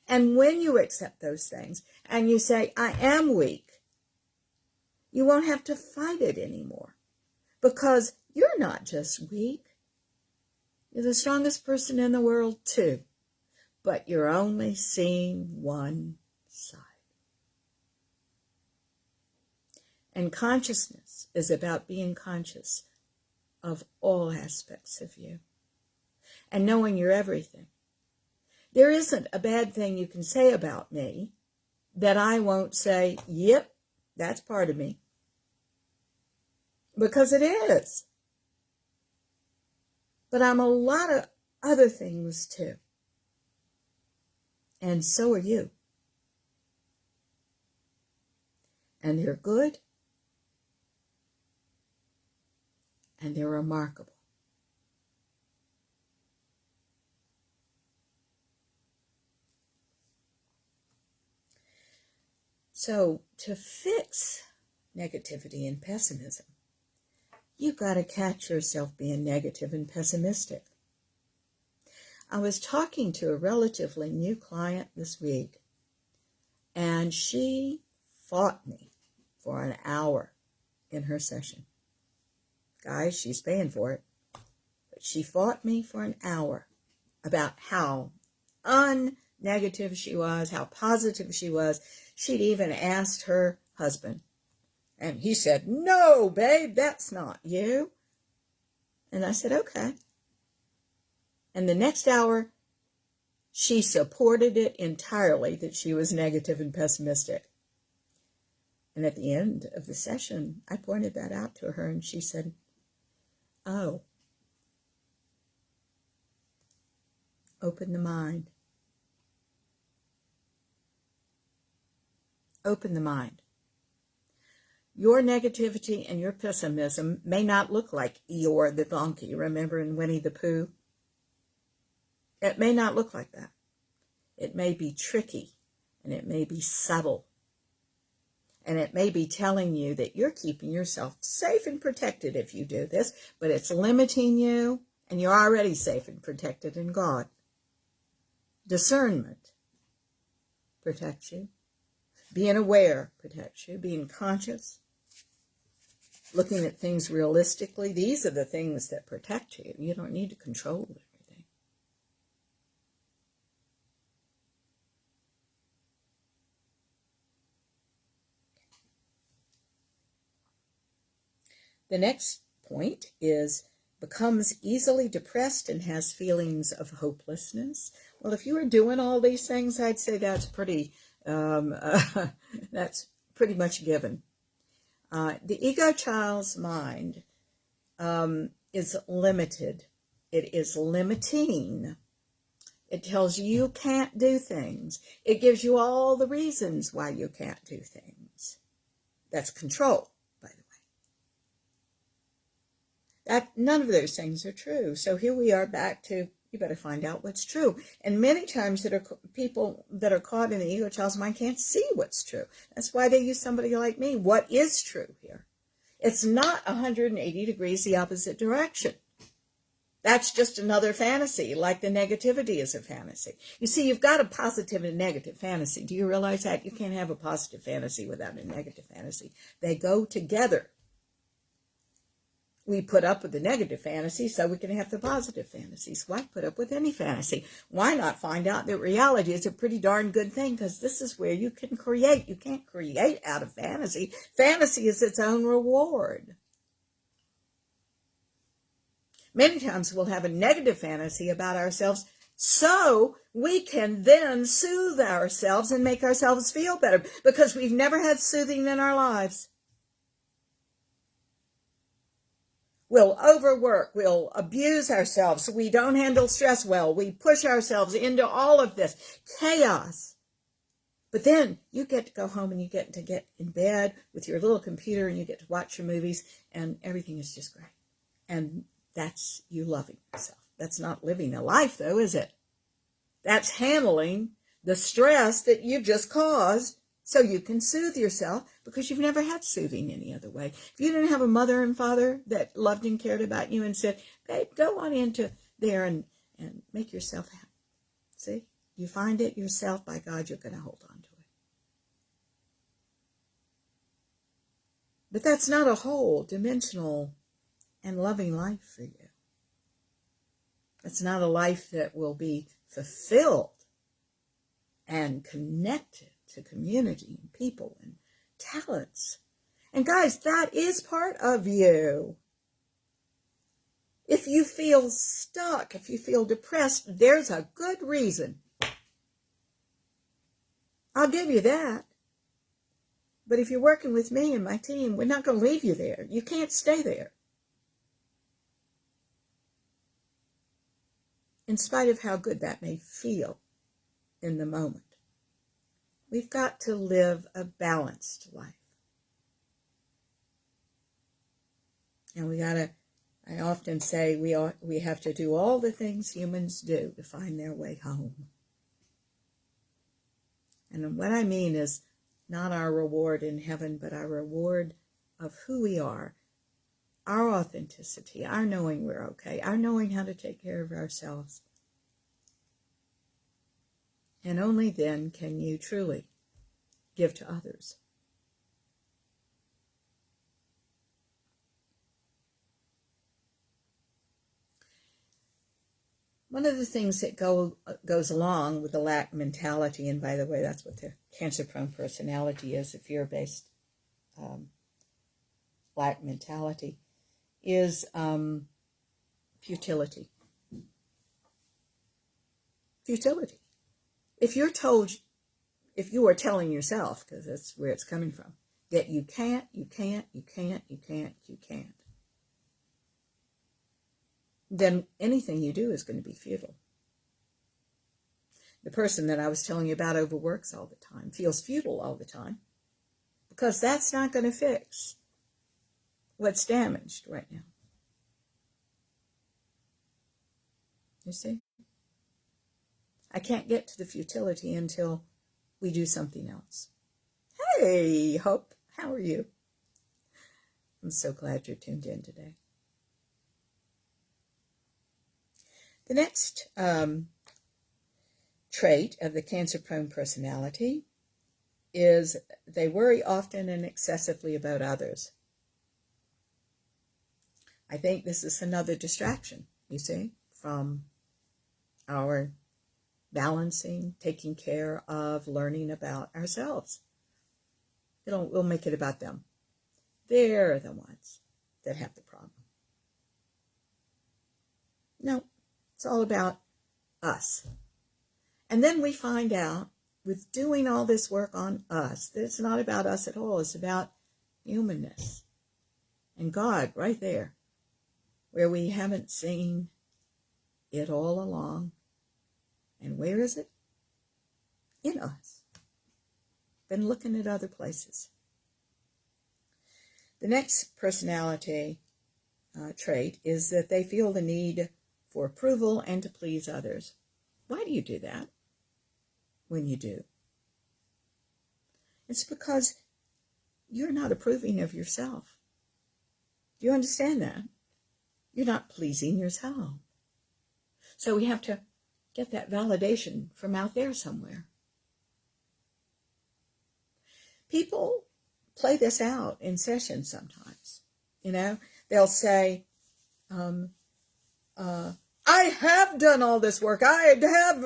And when you accept those things and you say, I am weak, you won't have to fight it anymore, because you're not just weak. You're the strongest person in the world too, but you're only seeing one side. And consciousness is about being conscious of all aspects of you and knowing you're everything. There isn't a bad thing you can say about me that I won't say, yep, that's part of me. Because it is. But I'm a lot of other things too. And so are you. And they're good. And they're remarkable. So to fix negativity and pessimism, you've got to catch yourself being negative and pessimistic. I was talking to a relatively new client this week, and she fought me for an hour in her session. Guys, she's paying for it. But she fought me for an hour about how unnegative she was, how positive she was. She'd even asked her husband. And he said, "No, babe, that's not you." And I said, "Okay." And the next hour, she supported it entirely that she was negative and pessimistic. And at the end of the session, I pointed that out to her, and she said, "Oh, open the mind. Open the mind. Your negativity and your pessimism may not look like Eeyore the donkey, remember in Winnie the Pooh? It may not look like that. It may be tricky, and it may be subtle. And it may be telling you that you're keeping yourself safe and protected if you do this, but it's limiting you, and you're already safe and protected in God. Discernment protects you. Being aware protects you. Being conscious. Looking at things realistically. These are the things that protect you. You don't need to control everything. The next point is becomes easily depressed and has feelings of hopelessness. Well, if you were doing all these things, I'd say that's pretty much given. The ego child's mind is limited. It is limiting. It tells you you can't do things. It gives you all the reasons why you can't do things. That's control, by the way. None of those things are true. So here we are back to, you better find out what's true. And many times people that are caught in the ego child's mind can't see what's true. That's why they use somebody like me. What is true here? It's not 180 degrees the opposite direction. That's just another fantasy, like the negativity is a fantasy. You see, you've got a positive and a negative fantasy. Do you realize that? You can't have a positive fantasy without a negative fantasy. They go together. We put up with the negative fantasy so we can have the positive fantasies. Why put up with any fantasy? Why not find out that reality is a pretty darn good thing? Because this is where you can create. You can't create out of fantasy. Fantasy is its own reward. Many times we'll have a negative fantasy about ourselves so we can then soothe ourselves and make ourselves feel better because we've never had soothing in our lives. We'll overwork, we'll abuse ourselves, we don't handle stress well, we push ourselves into all of this chaos. But then you get to go home and you get to get in bed with your little computer and you get to watch your movies and everything is just great. And that's you loving yourself. That's not living a life though, is it? That's handling the stress that you just caused so you can soothe yourself because you've never had soothing any other way. If you didn't have a mother and father that loved and cared about you and said, "Babe, go on into there and make yourself happy." See? You find it yourself, by God, you're going to hold on to it. But that's not a whole, dimensional, and loving life for you. It's not a life that will be fulfilled and connected to community and people and talents. And guys, that is part of you. If you feel stuck, if you feel depressed, there's a good reason. I'll give you that. But if you're working with me and my team, we're not going to leave you there. You can't stay there. In spite of how good that may feel in the moment. We've got to live a balanced life. And I often say we have to do all the things humans do to find their way home. And what I mean is not our reward in heaven, but our reward of who we are, our authenticity, our knowing we're okay, our knowing how to take care of ourselves. And only then can you truly give to others. One of the things that goes along with the lack mentality, and by the way, that's what the cancer-prone personality is, a fear-based lack mentality, is futility. Futility. If you are telling yourself, because that's where it's coming from, that you can't, then anything you do is going to be futile. The person that I was telling you about overworks all the time, feels futile all the time, because that's not going to fix what's damaged right now. You see? I can't get to the futility until we do something else. Hey, Hope, how are you? I'm so glad you're tuned in today. The next trait of the cancer-prone personality is they worry often and excessively about others. I think this is another distraction, you see, from our balancing, taking care of, learning about ourselves. We'll make it about them. They're the ones that have the problem. No, it's all about us. And then we find out, with doing all this work on us, that it's not about us at all. It's about humanness and God right there, where we haven't seen it all along. And where is it? In us. Been looking at other places. The next personality trait is that they feel the need for approval and to please others. Why do you do that when you do? It's because you're not approving of yourself. Do you understand that? You're not pleasing yourself. So we have to get that validation from out there somewhere. People play this out in sessions sometimes. They'll say, I have done all this work. I have,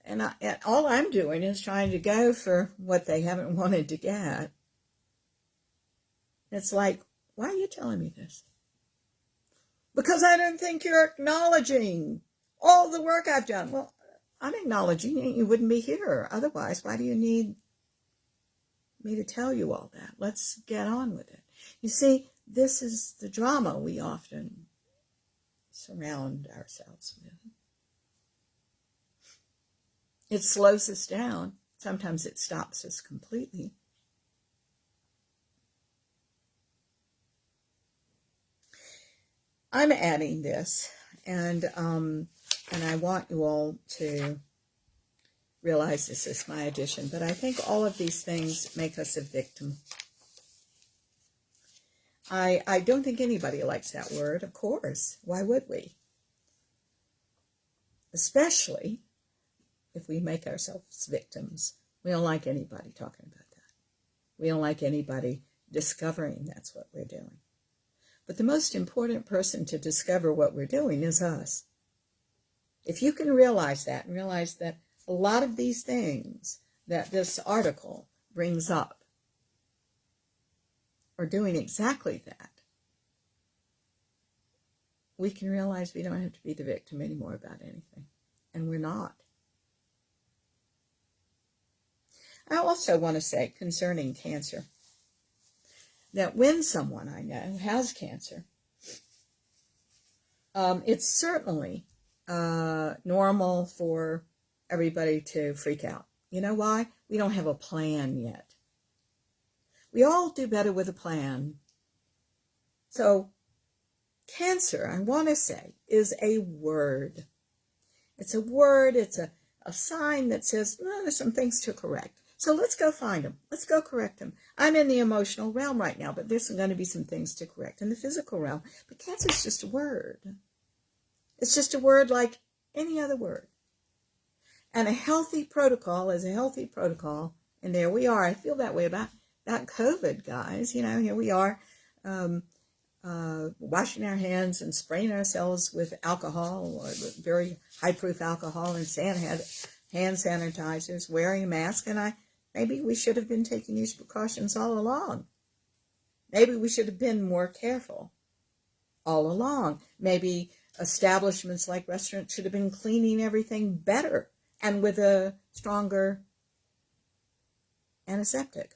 and all I'm doing is trying to go for what they haven't wanted to get. It's like, why are you telling me this? Because I don't think you're acknowledging all the work I've done. Well, I'm acknowledging it. You wouldn't be here. Otherwise, why do you need me to tell you all that? Let's get on with it. You see, this is the drama we often surround ourselves with. It slows us down. Sometimes it stops us completely. I'm adding this, and I want you all to realize this is my addition, but I think all of these things make us a victim. I don't think anybody likes that word, of course. Why would we? Especially if we make ourselves victims. We don't like anybody talking about that. We don't like anybody discovering that's what we're doing. But the most important person to discover what we're doing is us. If you can realize that, and realize that a lot of these things that this article brings up are doing exactly that, we can realize we don't have to be the victim anymore about anything. And we're not. I also want to say concerning cancer, that when someone I know has cancer, it's certainly normal for everybody to freak out. You know why? We don't have a plan yet. We all do better with a plan. So cancer, I want to say, is a word. It's a word. It's a sign that says, well, there's some things to correct. So let's go find them. Let's go correct them. I'm in the emotional realm right now, but there's going to be some things to correct in the physical realm. But cancer is just a word. It's just a word like any other word. And a healthy protocol is a healthy protocol. And there we are. I feel that way about COVID, guys. Here we are. washing our hands and spraying ourselves with alcohol, or very high-proof alcohol, and hand sanitizers, wearing a mask, and maybe we should have been taking these precautions all along. Maybe we should have been more careful all along. Maybe establishments like restaurants should have been cleaning everything better and with a stronger antiseptic.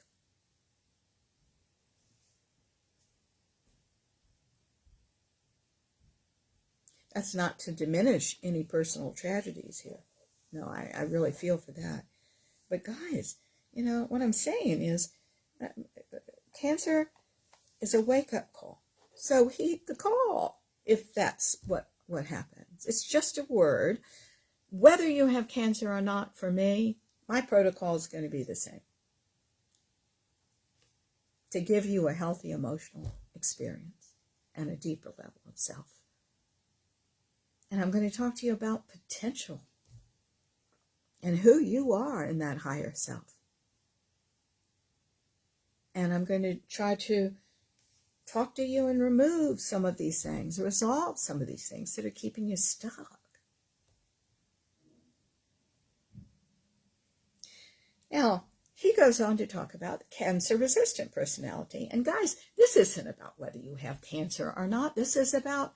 That's not to diminish any personal tragedies here. No, I really feel for that. But guys, you know, what I'm saying is cancer is a wake-up call. So heed the call if that's what happens. It's just a word. Whether you have cancer or not, for me, my protocol is going to be the same. To give you a healthy emotional experience and a deeper level of self. And I'm going to talk to you about potential and who you are in that higher self. And I'm going to try to talk to you and remove some of these things, resolve some of these things that are keeping you stuck. Now, he goes on to talk about cancer-resistant personality. And guys, this isn't about whether you have cancer or not. This is about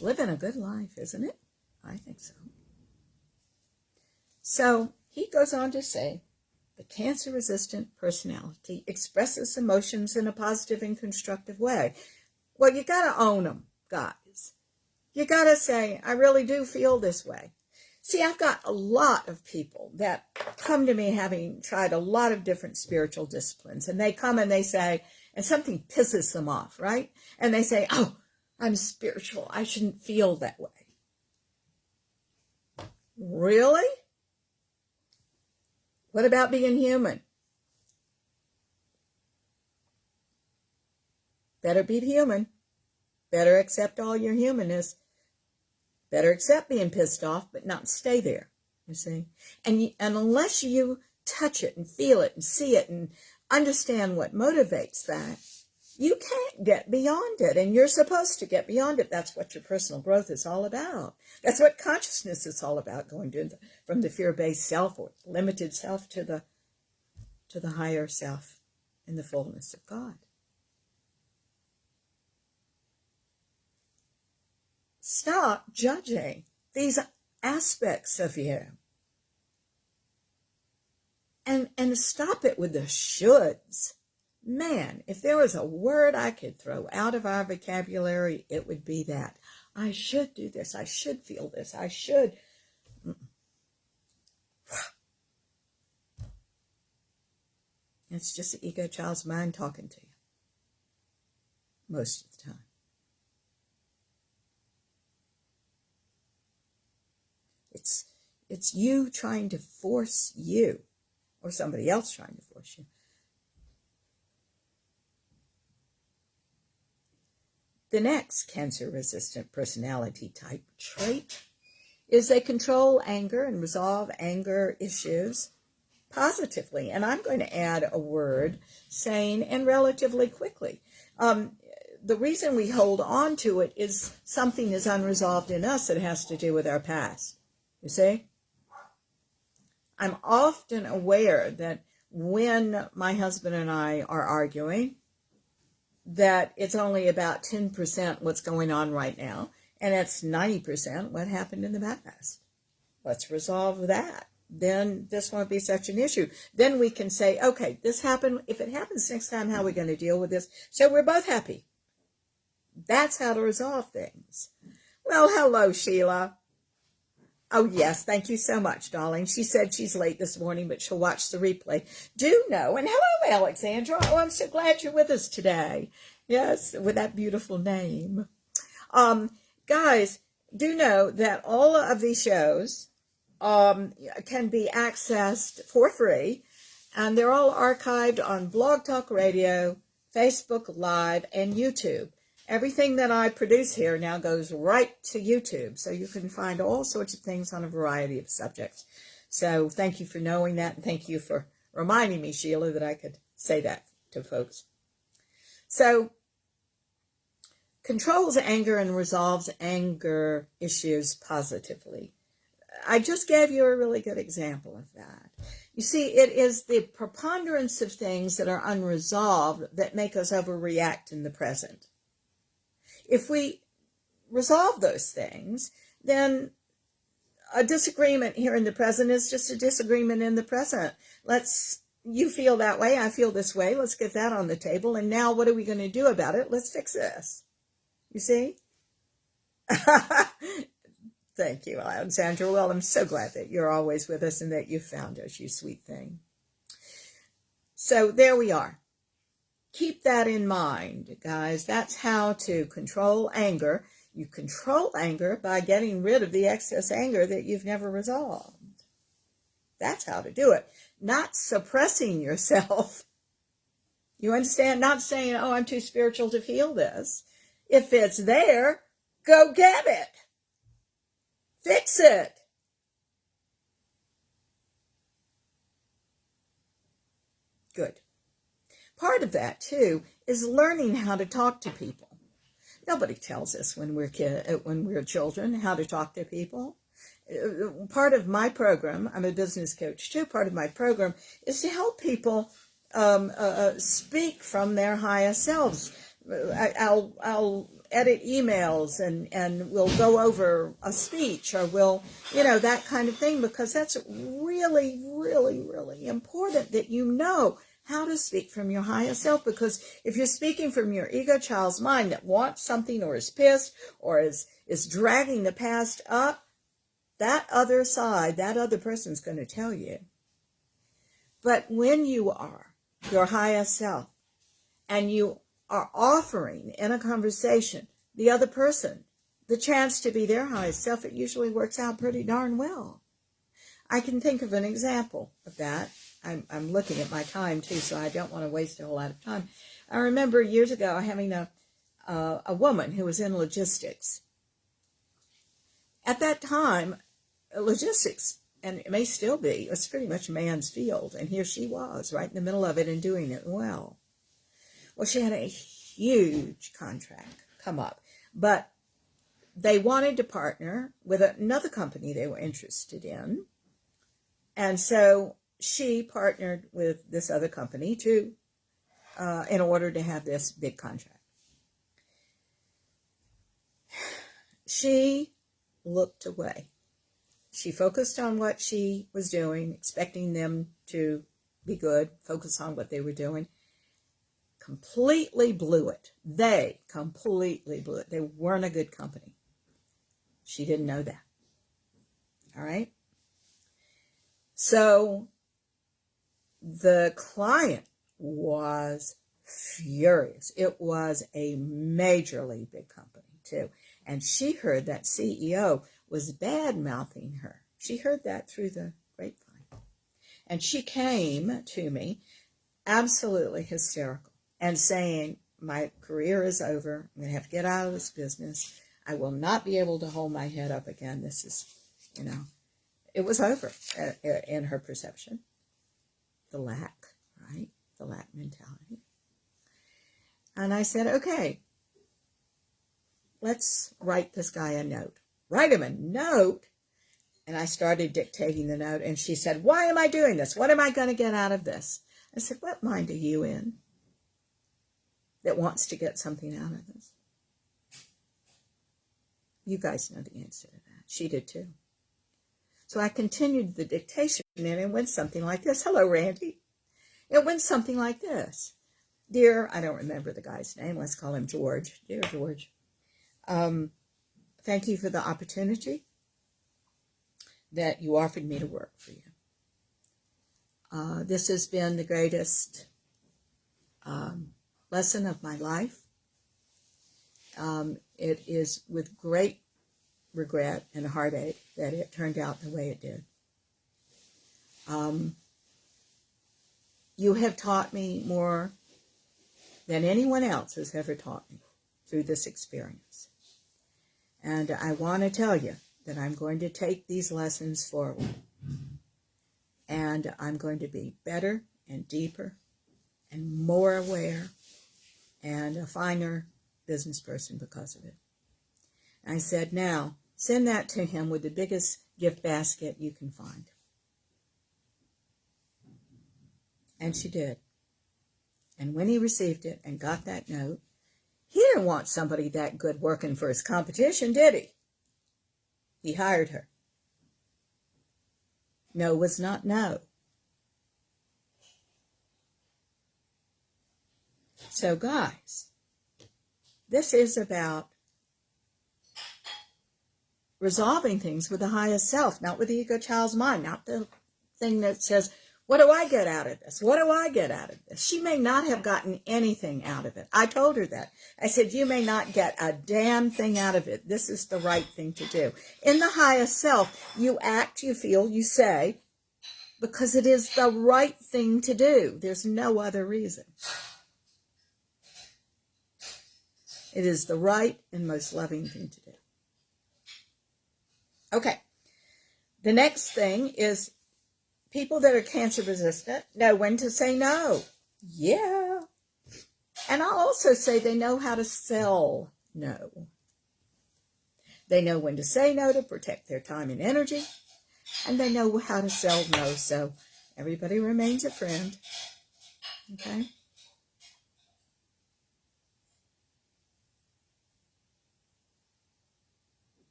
living a good life, isn't it? I think so. So he goes on to say, the cancer-resistant personality expresses emotions in a positive and constructive way. Well, you got to own them, guys. You got to say, I really do feel this way. See, I've got a lot of people that come to me having tried a lot of different spiritual disciplines, and they come and they say, and something pisses them off, right? And they say, oh, I'm spiritual. I shouldn't feel that way. Really? What about being human? Better be human. Better accept all your humanness. Better accept being pissed off, but not stay there, you see. And unless you touch it and feel it and see it and understand what motivates that, you can't get beyond it, and you're supposed to get beyond it. That's what your personal growth is all about. That's what consciousness is all about, going from the fear-based self or limited self to the higher self in the fullness of God. Stop judging these aspects of you. And stop it with the shoulds. Man, if there was a word I could throw out of our vocabulary, it would be that. I should do this. I should feel this. I should. It's just the ego child's mind talking to you. Most of the time. It's you trying to force you, or somebody else trying to force you. The next cancer-resistant personality type trait is they control anger and resolve anger issues positively. And I'm going to add a word, saying, and relatively quickly. The reason we hold on to it is something is unresolved in us that has to do with our past. You see? I'm often aware that when my husband and I are arguing, that it's only about 10% what's going on right now, and it's 90% what happened in the past. Let's resolve that. Then this won't be such an issue. Then we can say, okay, this happened. If it happens next time, how are we going to deal with this? So we're both happy. That's how to resolve things. Well, hello, Sheila. Oh, yes, thank you so much, darling. She said she's late this morning, but she'll watch the replay. Do know, and hello, Alexandra. Oh, I'm so glad you're with us today. Yes, with that beautiful name. Guys, do know that all of these shows can be accessed for free, and they're all archived on Blog Talk Radio, Facebook Live, and YouTube. Everything that I produce here now goes right to YouTube, so you can find all sorts of things on a variety of subjects. So thank you for knowing that, and thank you for reminding me, Sheila, that I could say that to folks. So, controls anger and resolves anger issues positively. I just gave you a really good example of that. You see, it is the preponderance of things that are unresolved that make us overreact in the present. If we resolve those things, then a disagreement here in the present is just a disagreement in the present. You feel that way, I feel this way, let's get that on the table, and now what are we going to do about it? Let's fix this. You see? Thank you, Alexandra. Well, I'm so glad that you're always with us and that you found us, you sweet thing. So there we are. Keep that in mind, guys. That's how to control anger. You control anger by getting rid of the excess anger that you've never resolved. That's how to do it. Not suppressing yourself. You understand? Not saying, oh, I'm too spiritual to feel this. If it's there, go get it. Fix it. Good. Part of that, too, is learning how to talk to people. Nobody tells us when we're children how to talk to people. Part of my program, I'm a business coach too, part of my program is to help people speak from their highest selves. I'll edit emails and we'll go over a speech or that kind of thing, because that's really, really, really important that you know how to speak from your highest self. Because if you're speaking from your ego child's mind that wants something or is pissed or is dragging the past up, that other side, that other person's going to tell you. But when you are your highest self and you are offering in a conversation the other person the chance to be their highest self, it usually works out pretty darn well. I can think of an example of that. I'm looking at my time too, so I don't want to waste a whole lot of time. I remember years ago having a woman who was in logistics. At that time, logistics, and it may still be, it's pretty much a man's field, and here she was right in the middle of it and doing it well. Well, she had a huge contract come up, but they wanted to partner with another company they were interested in, and so she partnered with this other company in order to have this big contract. She looked away. She focused on what she was doing, expecting them to be good, focus on what they were doing. Completely blew it. They completely blew it. They weren't a good company. She didn't know that. All right? So the client was furious. It was a majorly big company, too. And she heard that CEO was bad-mouthing her. She heard that through the grapevine. And she came to me absolutely hysterical and saying, my career is over. I'm going to have to get out of this business. I will not be able to hold my head up again. This is, it was over in her perception. The lack, right? The lack mentality. And I said, okay, let's write this guy a note. Write him a note. And I started dictating the note. And she said, why am I doing this? What am I going to get out of this? I said, what mind are you in that wants to get something out of this? You guys know the answer to that. She did too. So I continued the dictation, and it went something like this. Hello, Randy. It went something like this. Dear, I don't remember the guy's name. Let's call him George. Dear George, thank you for the opportunity that you offered me to work for you. This has been the greatest lesson of my life. It is with great regret and heartache that it turned out the way it did. You have taught me more than anyone else has ever taught me through this experience. And I want to tell you that I'm going to take these lessons forward. And I'm going to be better and deeper and more aware and a finer business person because of it. I said, now, send that to him with the biggest gift basket you can find. And she did. And when he received it and got that note, he didn't want somebody that good working for his competition, did he? He hired her. No was not no. So guys, this is about resolving things with the highest self, not with the ego child's mind, not the thing that says, what do I get out of this? What do I get out of this? She may not have gotten anything out of it. I told her that. I said, you may not get a damn thing out of it. This is the right thing to do. In the highest self, you act, you feel, you say, because it is the right thing to do. There's no other reason. It is the right and most loving thing to do. Okay. The next thing is people that are cancer resistant know when to say no. Yeah. And I'll also say they know how to sell no. They know when to say no to protect their time and energy. And they know how to sell no. So everybody remains a friend. Okay.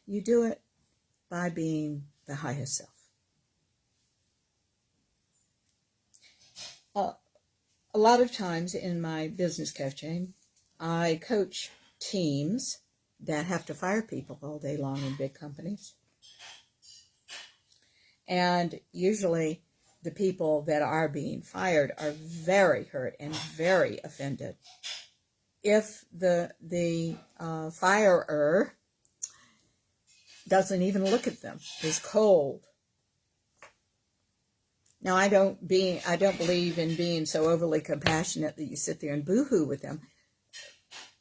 You do it by being the highest self. A lot of times in my business coaching, I coach teams that have to fire people all day long in big companies. And usually the people that are being fired are very hurt and very offended. If the firer doesn't even look at them, is cold. Now, I don't believe in being so overly compassionate that you sit there and boo-hoo with them.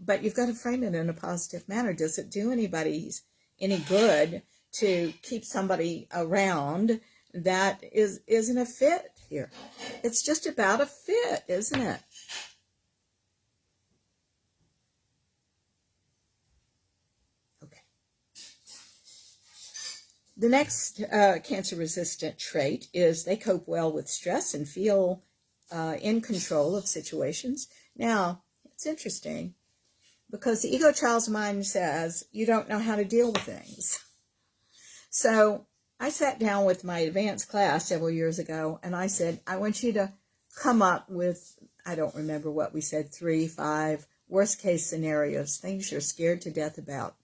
But you've got to frame it in a positive manner. Does it do anybody any good to keep somebody around that isn't a fit here? It's just about a fit, isn't it? The next cancer-resistant trait is they cope well with stress and feel in control of situations. Now, it's interesting because the ego child's mind says you don't know how to deal with things. So I sat down with my advanced class several years ago and I said, I want you to come up with, I don't remember what we said, 3, 5 worst-case scenarios, things you're scared to death about.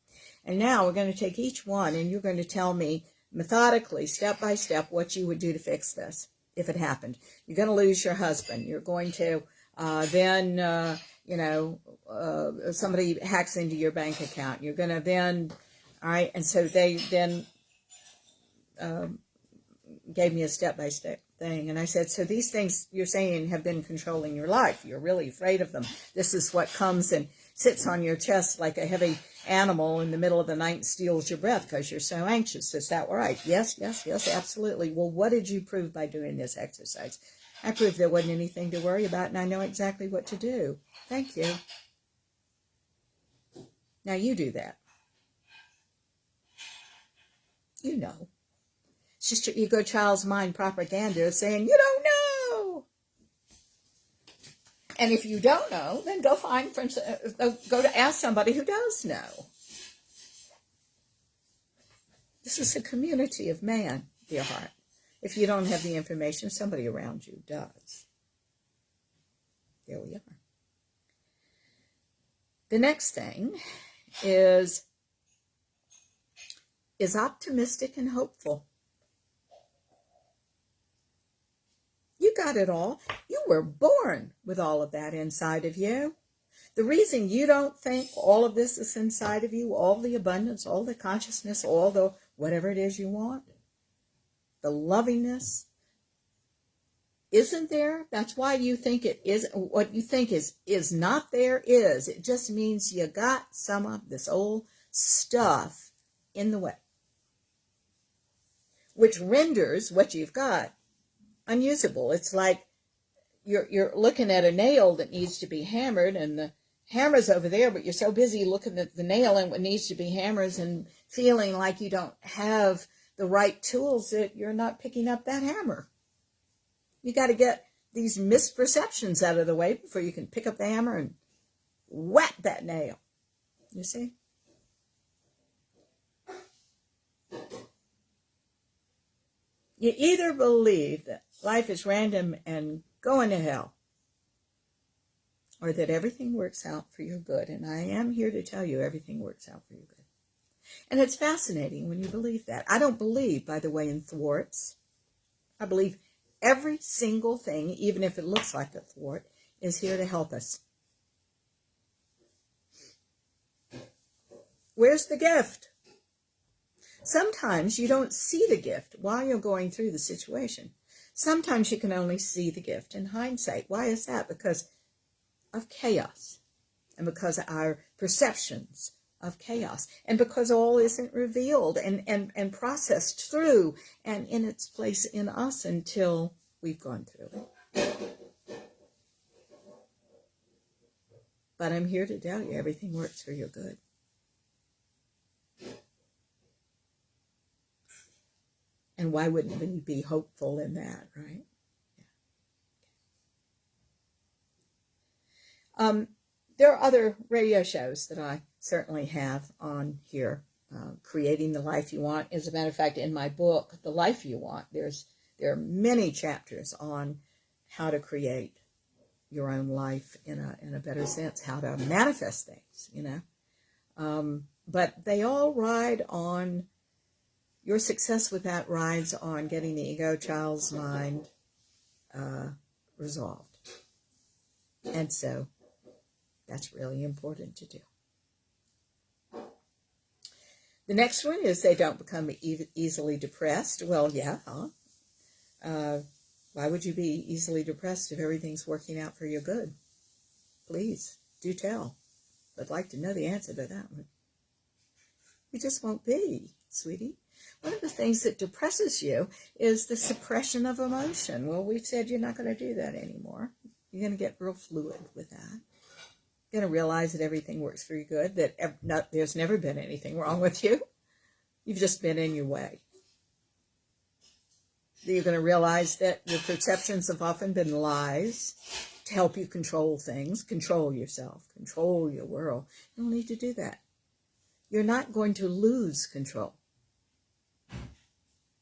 And now we're going to take each one and you're going to tell me methodically, step by step, what you would do to fix this if it happened. You're going to lose your husband. You're going to somebody hacks into your bank account. You're going to then, all right, and so they then gave me a step-by-step thing. And I said, so these things you're saying have been controlling your life. You're really afraid of them. This is what comes and sits on your chest like a heavy animal in the middle of the night and steals your breath because you're so anxious. Is that right? Yes, absolutely. Well, what did you prove by doing this exercise? I proved there wasn't anything to worry about, and I know exactly what to do. Thank you. Now you do that. You know. It's just your ego child's mind propaganda saying, you don't know. And if you don't know, then go find friends, go to ask somebody who does know. This is a community of man, dear heart. If you don't have the information, somebody around you does. There we are. The next thing is optimistic and hopeful. You got it all. You were born with all of that inside of you. The reason you don't think all of this is inside of you, all the abundance, all the consciousness, all the whatever it is you want, the lovingness, isn't there. That's why you think it is. What you think is not there is. It just means you got some of this old stuff in the way, which renders what you've got unusable. It's like you're looking at a nail that needs to be hammered, and the hammer's over there, but you're so busy looking at the nail and what needs to be hammered and feeling like you don't have the right tools that you're not picking up that hammer. You got to get these misperceptions out of the way before you can pick up the hammer and whack that nail. You see? You either believe that life is random and going to hell, or that everything works out for your good. And I am here to tell you everything works out for your good. And it's fascinating when you believe that. I don't believe, by the way, in thwarts. I believe every single thing, even if it looks like a thwart, is here to help us. Where's the gift? Sometimes you don't see the gift while you're going through the situation. Sometimes you can only see the gift in hindsight. Why is that? Because of chaos, and because of our perceptions of chaos, and because all isn't revealed and processed through and in its place in us until we've gone through it. But I'm here to tell you everything works for your good. And why wouldn't we be hopeful in that, right? Yeah. There are other radio shows that I certainly have on here. Creating the Life You Want. As a matter of fact, in my book, The Life You Want, there are many chapters on how to create your own life in a better sense, how to manifest things, you know. But they all ride on, your success with that rides on getting the ego child's mind resolved. And so that's really important to do. The next one is they don't become easily depressed. Well, yeah, huh? Why would you be easily depressed if everything's working out for your good? Please, do tell. I'd like to know the answer to that one. You just won't be, sweetie. One of the things that depresses you is the suppression of emotion. Well, we've said you're not going to do that anymore. You're going to get real fluid with that. You're going to realize that everything works for your good, that there's never been anything wrong with you. You've just been in your way. You're going to realize that your perceptions have often been lies to help you control things, control yourself, control your world. You don't need to do that. You're not going to lose control.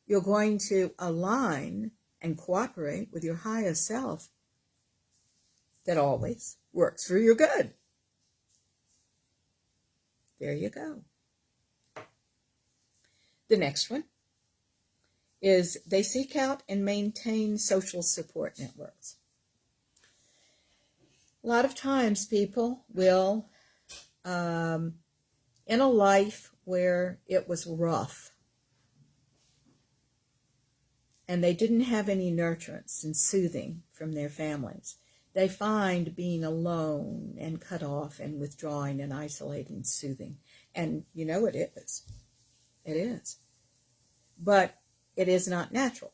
You're going to align and cooperate with your highest self that always works for your good. There you go. The next one is they seek out and maintain social support networks. A lot of times people will, in a life where it was rough, and they didn't have any nurturance and soothing from their families, they find being alone and cut off and withdrawing and isolating soothing. And you know it is. It is. But it is not natural.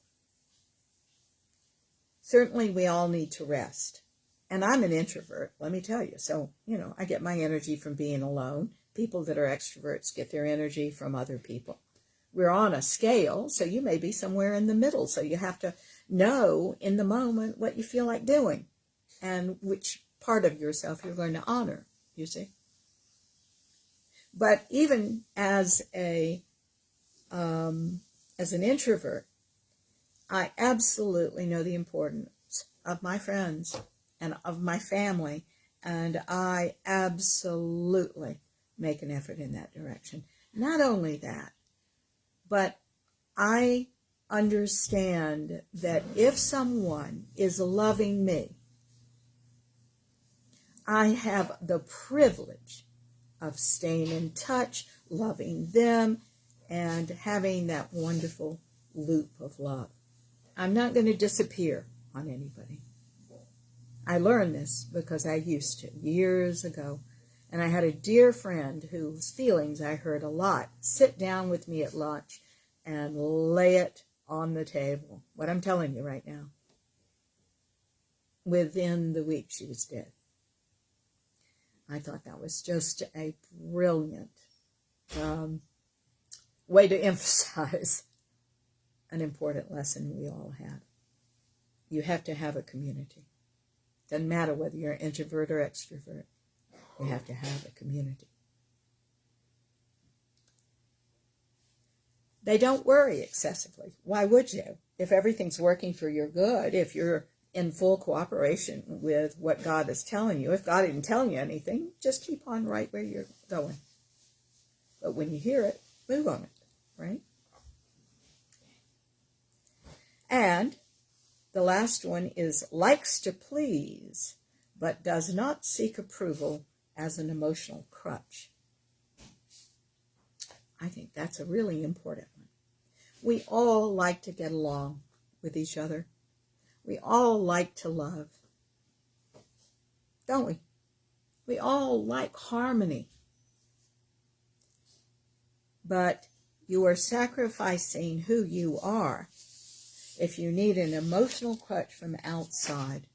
Certainly we all need to rest. And I'm an introvert, let me tell you. So, I get my energy from being alone. People that are extroverts get their energy from other people. We're on a scale, so you may be somewhere in the middle. So you have to know in the moment what you feel like doing and which part of yourself you're going to honor, you see. But even as an introvert, I absolutely know the importance of my friends and of my family, and I absolutely make an effort in that direction. Not only that, but I understand that if someone is loving me, I have the privilege of staying in touch, loving them, and having that wonderful loop of love. I'm not going to disappear on anybody. I learned this because I used to years ago. And I had a dear friend whose feelings I heard a lot sit down with me at lunch and lay it on the table. What I'm telling you right now. within the week she was dead. I thought that was just a brilliant way to emphasize an important lesson we all have. You have to have a community. Doesn't matter whether you're an introvert or extrovert. You have to have a community. They don't worry excessively. Why would you? If everything's working for your good, if you're in full cooperation with what God is telling you, if God isn't telling you anything, just keep on right where you're going. But when you hear it, move on it, right? And the last one is likes to please, but does not seek approval as an emotional crutch. I think that's a really important one. We all like to get along with each other. We all like to love, don't we? We all like harmony. But you are sacrificing who you are if you need an emotional crutch from outside.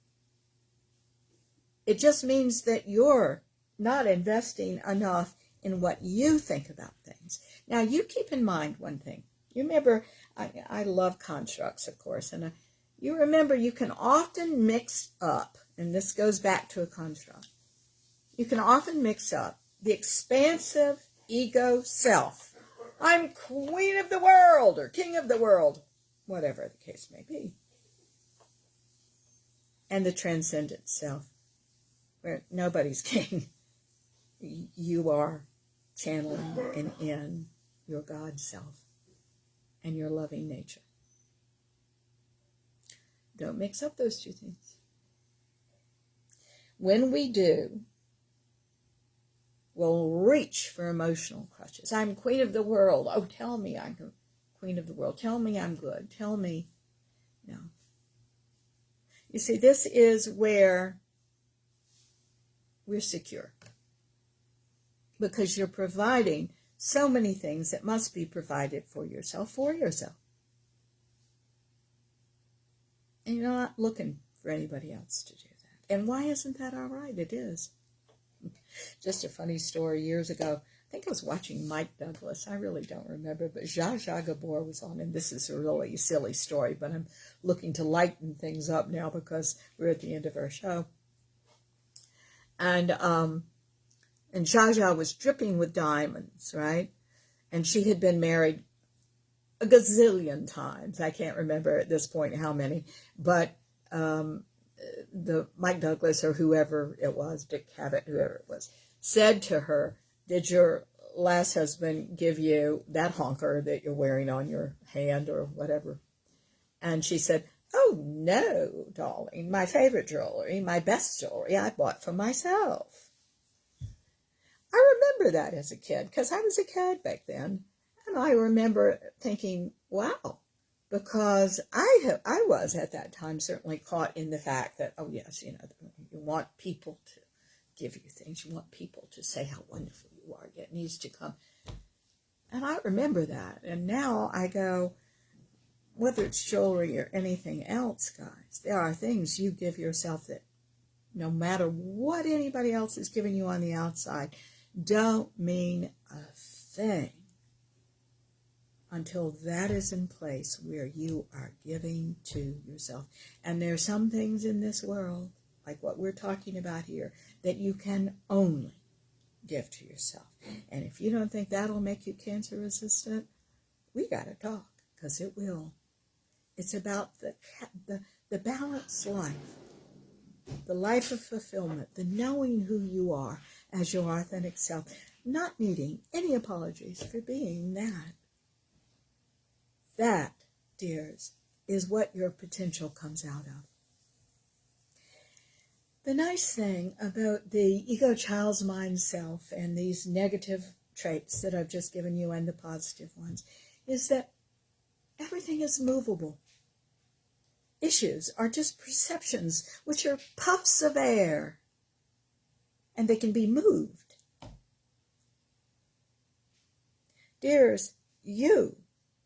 It just means that you're not investing enough in what you think about things. Now, you keep in mind one thing. You remember, I love constructs, of course, and you remember you can often mix up, and this goes back to a construct, you can often mix up the expansive ego self. I'm queen of the world or king of the world, whatever the case may be. And the transcendent self, where nobody's king. You are channeling and in your God self and your loving nature. Don't mix up those two things. When we do, we'll reach for emotional crutches. I'm queen of the world. Oh, tell me I'm queen of the world. Tell me I'm good. Tell me. No. You see, this is where we're secure. Because you're providing so many things that must be provided for yourself. And you're not looking for anybody else to do that. And why isn't that all right? It is. Just a funny story years ago. I think I was watching Mike Douglas. I really don't remember, but Zsa Zsa Gabor was on, and this is a really silly story, but I'm looking to lighten things up now because we're at the end of our show. And Zsa Zsa was dripping with diamonds, right? And she had been married a gazillion times. I can't remember at this point how many, but the Mike Douglas or whoever it was, Dick Cavett, whoever it was, said to her, did your last husband give you that honker that you're wearing on your hand or whatever? And she said, oh, no, darling, my favorite jewelry, my best jewelry, I bought for myself. I remember that as a kid, because I was a kid back then. And I remember thinking, wow, because I was at that time certainly caught in the fact that, oh, yes, you want people to give you things. You want people to say how wonderful you are. It needs to come. And I remember that. And now I go, whether it's jewelry or anything else, guys, there are things you give yourself that no matter what anybody else is giving you on the outside, don't mean a thing until that is in place where you are giving to yourself. And there are some things in this world, like what we're talking about here, that you can only give to yourself. And if you don't think that'll make you cancer resistant, we got to talk, because it will. It's about the balanced life, the life of fulfillment, the knowing who you are as your authentic self, not needing any apologies for being that. That, dears, is what your potential comes out of. The nice thing about the ego, child's mind, self, and these negative traits that I've just given you and the positive ones is that everything is movable. Issues are just perceptions, which are puffs of air, and they can be moved. Dears, you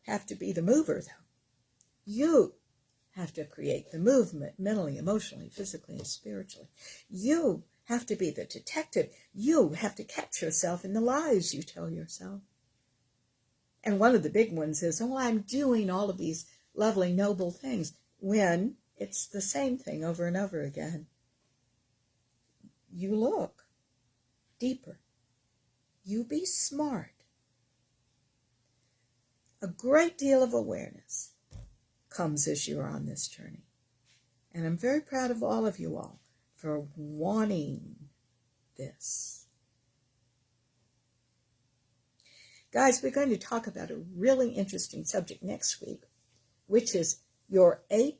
have to be the mover, though. You have to create the movement mentally, emotionally, physically, and spiritually. You have to be the detective. You have to catch yourself in the lies you tell yourself. And one of the big ones is, oh, I'm doing all of these lovely, noble things, when it's the same thing over and over again. You look deeper. You be smart. A great deal of awareness comes as you're on this journey. And I'm very proud of all of you all for wanting this. Guys, we're going to talk about a really interesting subject next week, which is your 8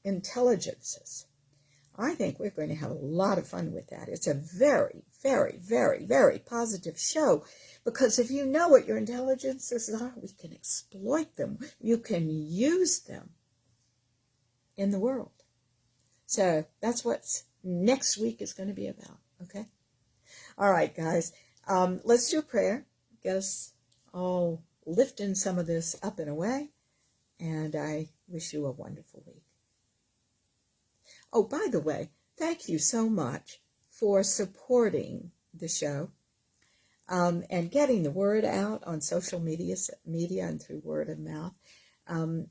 intelligences. I think we're going to have a lot of fun with that. It's a very, very, very, very positive show, because if you know what your intelligences are, we can exploit them. You can use them in the world. So that's what next week is going to be about, okay? All right, guys, let's do a prayer. Get us all lifting some of this up and away, and I wish you a wonderful week. Oh, by the way, thank you so much for supporting the show and getting the word out on social media and through word of mouth.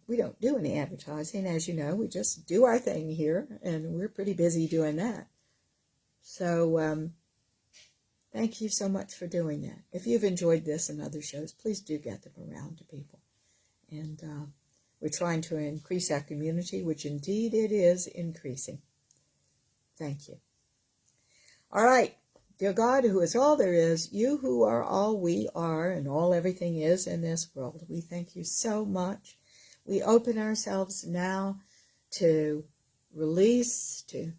We don't do any advertising, as you know. We just do our thing here, and we're pretty busy doing that. So thank you so much for doing that. If you've enjoyed this and other shows, please do get them around to people. And we're trying to increase our community, which indeed it is increasing. Thank you. All right. Dear God, who is all there is, you who are all we are and all everything is in this world, we thank you so much. We open ourselves now to release, to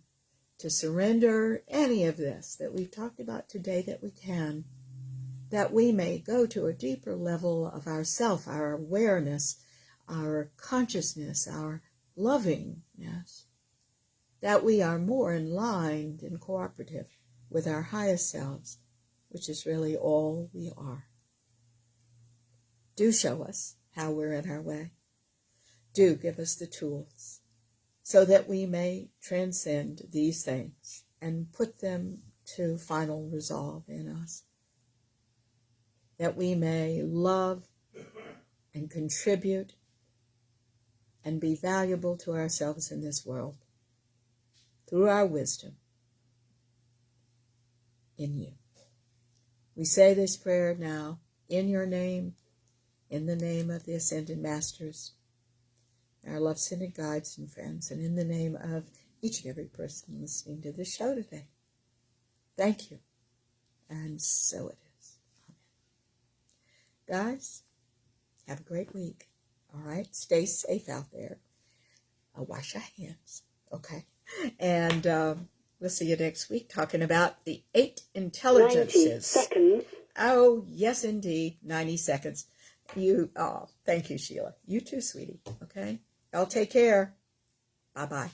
surrender any of this that we've talked about today that we can, that we may go to a deeper level of ourself, our awareness, our consciousness, our lovingness, that we are more in line and cooperative with our highest selves, which is really all we are. Do show us how we're in our way. Do give us the tools so that we may transcend these things and put them to final resolve in us, that we may love and contribute and be valuable to ourselves in this world through our wisdom in you. We say this prayer now in your name, in the name of the Ascended Masters, our love-centered guides and friends, and in the name of each and every person listening to this show today. Thank you. And so it is. Amen. Guys, have a great week. All right? Stay safe out there. Wash your hands. Okay? And we'll see you next week talking about the 8 intelligences. 90 seconds. Oh, yes, indeed. 90 seconds. Thank you, Sheila. You too, sweetie. Okay? Y'all take care. Bye-bye.